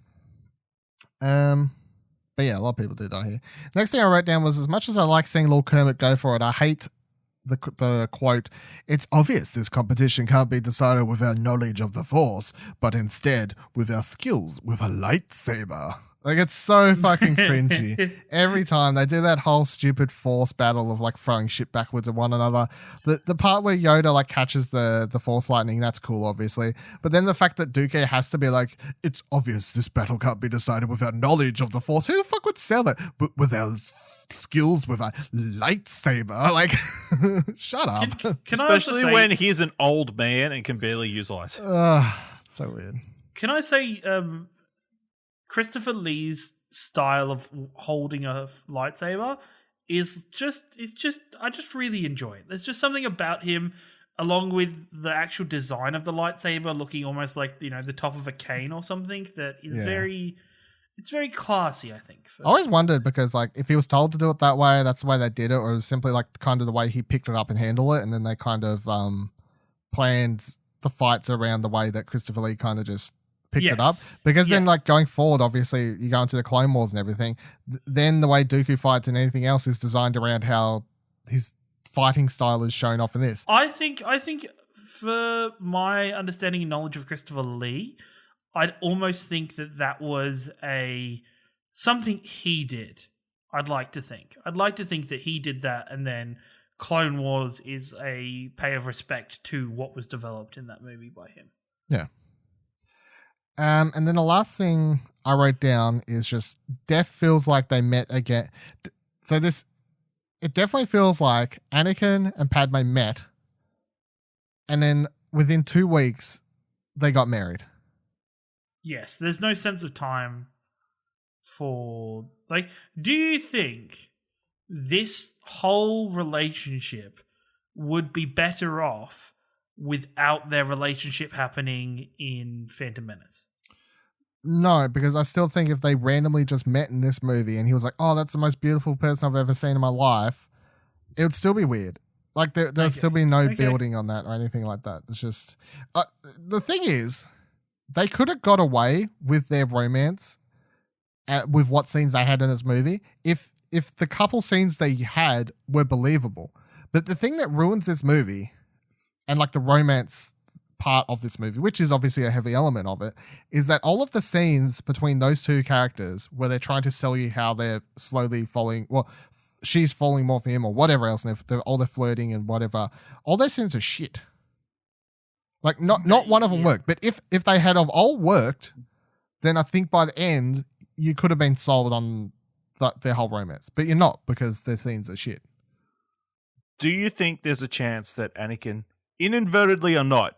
But yeah, a lot of people do die here. Next thing I wrote down was, as much as I like seeing Lord Kermit go for it, I hate the quote, "It's obvious this competition can't be decided with our knowledge of the Force, but instead with our skills with a lightsaber." Like, it's so fucking cringy. Every time they do that whole stupid Force battle of like throwing shit backwards at one another. The part where Yoda like catches the Force lightning, that's cool, obviously. But then the fact that Dooku has to be like, "It's obvious this battle can't be decided with our knowledge of the Force." Who the fuck would sell it? But with our skills with a lightsaber, like, shut up. Can Especially when he's an old man and can barely use ice. So weird. Can I say, Christopher Lee's style of holding a lightsaber is just I just really enjoy it. There's just something about him, along with the actual design of the lightsaber looking almost like, you know, the top of a cane or something, that is it's very classy, I think. I always wondered, because like if he was told to do it that way, that's the way they did it, or it was simply like kind of the way he picked it up and handled it, and then they kind of planned the fights around the way that Christopher Lee kind of just picked it up. Because then like going forward, obviously you go into the Clone Wars and everything, then the way Dooku fights and anything else is designed around how his fighting style is shown off in this. I think for my understanding and knowledge of Christopher Lee, I'd almost think that was something he did. I'd like to think that he did that, and then Clone Wars is a pay of respect to what was developed in that movie by him. Yeah. And then the last thing I wrote down is just Death feels like they met again. So it definitely feels like Anakin and Padme met, and then within 2 weeks they got married. Yes, there's no sense of time for, like, do you think this whole relationship would be better off without their relationship happening in Phantom Menace. No, because I still think if they randomly just met in this movie and he was like, "Oh, that's the most beautiful person I've ever seen in my life," it would still be weird. Like there'd still be no building on that or anything like that. It's just the thing is, they could have got away with their romance with what scenes they had in this movie if the couple scenes they had were believable. But the thing that ruins this movie and like the romance part of this movie, which is obviously a heavy element of it, is that all of the scenes between those two characters where they're trying to sell you how they're slowly falling, well, she's falling more for him or whatever else, and all they're flirting and whatever, all those scenes are shit. Like not one of them worked. But if they had of all worked, then I think by the end you could have been sold on their whole romance. But you're not, because their scenes are shit. Do you think there's a chance that Anakin, inadvertently or not,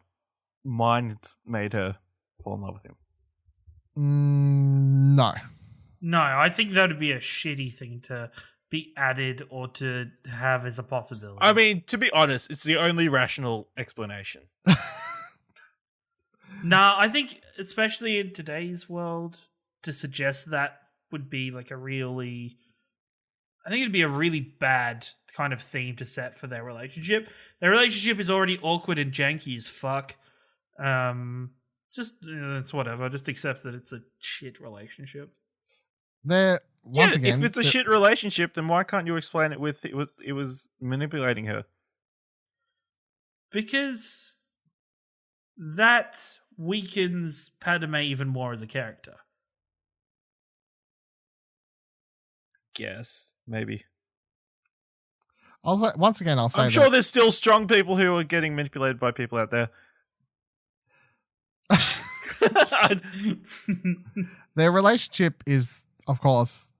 made her fall in love with him? No. No, I think that would be a shitty thing to be added or to have as a possibility. I mean, to be honest, it's the only rational explanation. No, I think, especially in today's world, to suggest that would be like I think it'd be a really bad kind of theme to set for their relationship. Their relationship is already awkward and janky as fuck. It's whatever. Just accept that it's a shit relationship. Once again, if it's a shit relationship, then why can't you explain it with it was manipulating her? Because that weakens Padme even more as a character. Guess maybe. Once again, I'll say I'm sure there's still strong people who are getting manipulated by people out there. Their relationship is, of course,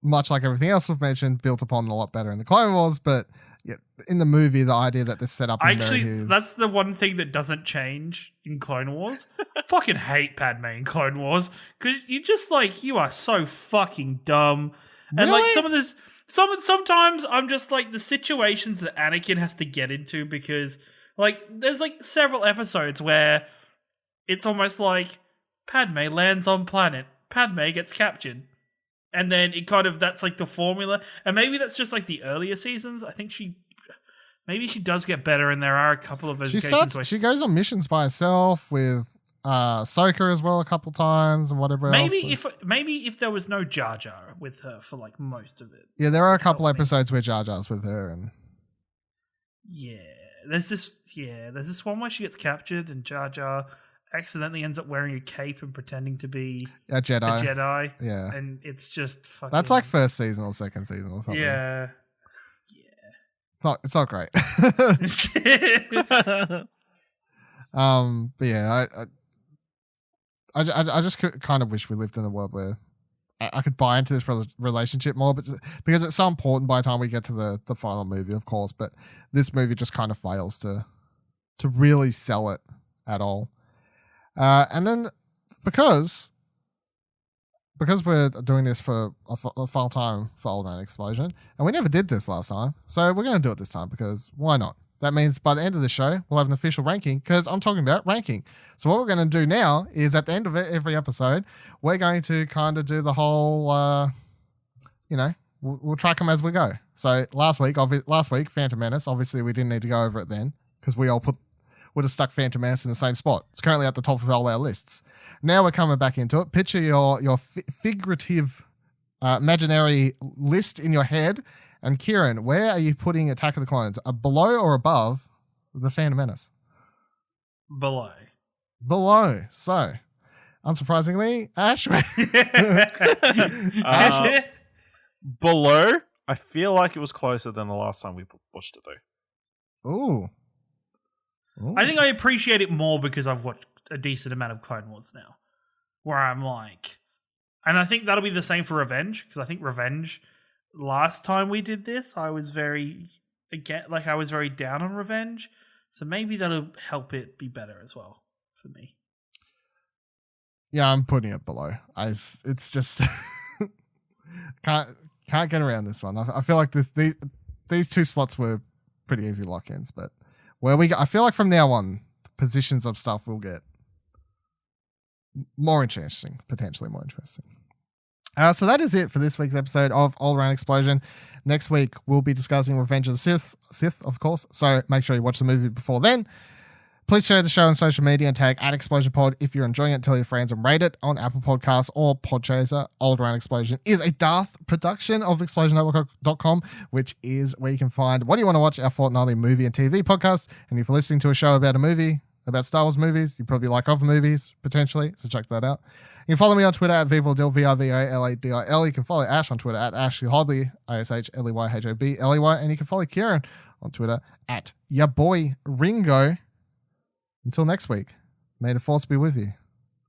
much like everything else we've mentioned, built upon a lot better in the Clone Wars, but yeah, in the movie, the idea that this set up actually, that's the one thing that doesn't change in Clone Wars. I fucking hate Padme in Clone Wars because you are so fucking dumb. And really? like sometimes I'm just like the situations that Anakin has to get into, because like there's like several episodes where it's almost like Padme lands on planet, Padme gets captured. And then that's like the formula. And maybe that's just like the earlier seasons. I think she does get better, and there are a couple of occasions where she goes on missions by herself with Ahsoka as well a couple times and whatever else. Maybe if there was no Jar Jar with her for like most of it. Yeah, there are a couple episodes where Jar Jar's with her, and there's this one where she gets captured and Jar Jar accidentally ends up wearing a cape and pretending to be a Jedi. Yeah. And it's just fucking... That's like first season or second season or something. Yeah. It's not great. But yeah, I just kind of wish we lived in a world where I could buy into this relationship more, but because it's so important by the time we get to the final movie, of course. But this movie just kind of fails to really sell it at all. And then because we're doing this for a final time for Alderaan Explosion, and we never did this last time, so we're going to do it this time because why not? That means by the end of the show, we'll have an official ranking, because I'm talking about ranking. So what we're going to do now is at the end of every episode, we're going to kind of do the whole, we'll track them as we go. So last week, Phantom Menace, obviously we didn't need to go over it then because we all would have stuck Phantom Menace in the same spot. It's currently at the top of all our lists. Now we're coming back into it. Picture your figurative, imaginary list in your head. And Ciaran, where are you putting Attack of the Clones? Below or above the Phantom Menace? Below. So, unsurprisingly, Ash. Below. I feel like it was closer than the last time we watched it, though. Ooh. I think I appreciate it more because I've watched a decent amount of Clone Wars now, where I'm like, and I think that'll be the same for Revenge, because I think Revenge, last time we did this, I was very down on Revenge, so maybe that'll help it be better as well for me. Yeah, I'm putting it below. It's just can't Can't get around this one. I feel like these two slots were pretty easy lock-ins, but where we go, I feel like from now on, positions of stuff will get more interesting, potentially more interesting. So that is it for this week's episode of Alderaan Explosion. Next week, we'll be discussing Revenge of the Sith, of course. So make sure you watch the movie before then. Please share the show on social media and tag @ExplosionPod if you're enjoying it. Tell your friends and rate it on Apple Podcasts or Podchaser. Alderaan Explosion is a Darth production of ExplosionNetwork.com, which is where you can find What Do You Want to Watch, our fortnightly movie and TV podcast. And if you're listening to a show about a movie, about Star Wars movies, you probably like other movies, potentially. So check that out. You can follow me on Twitter @VivaLadil, VIVALADIL. You can follow Ash on Twitter @AshleyHobley, ISHLEYHOBLEY. And you can follow Ciaran on Twitter @YaBoyRingo. Until next week, may the force be with you.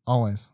Always.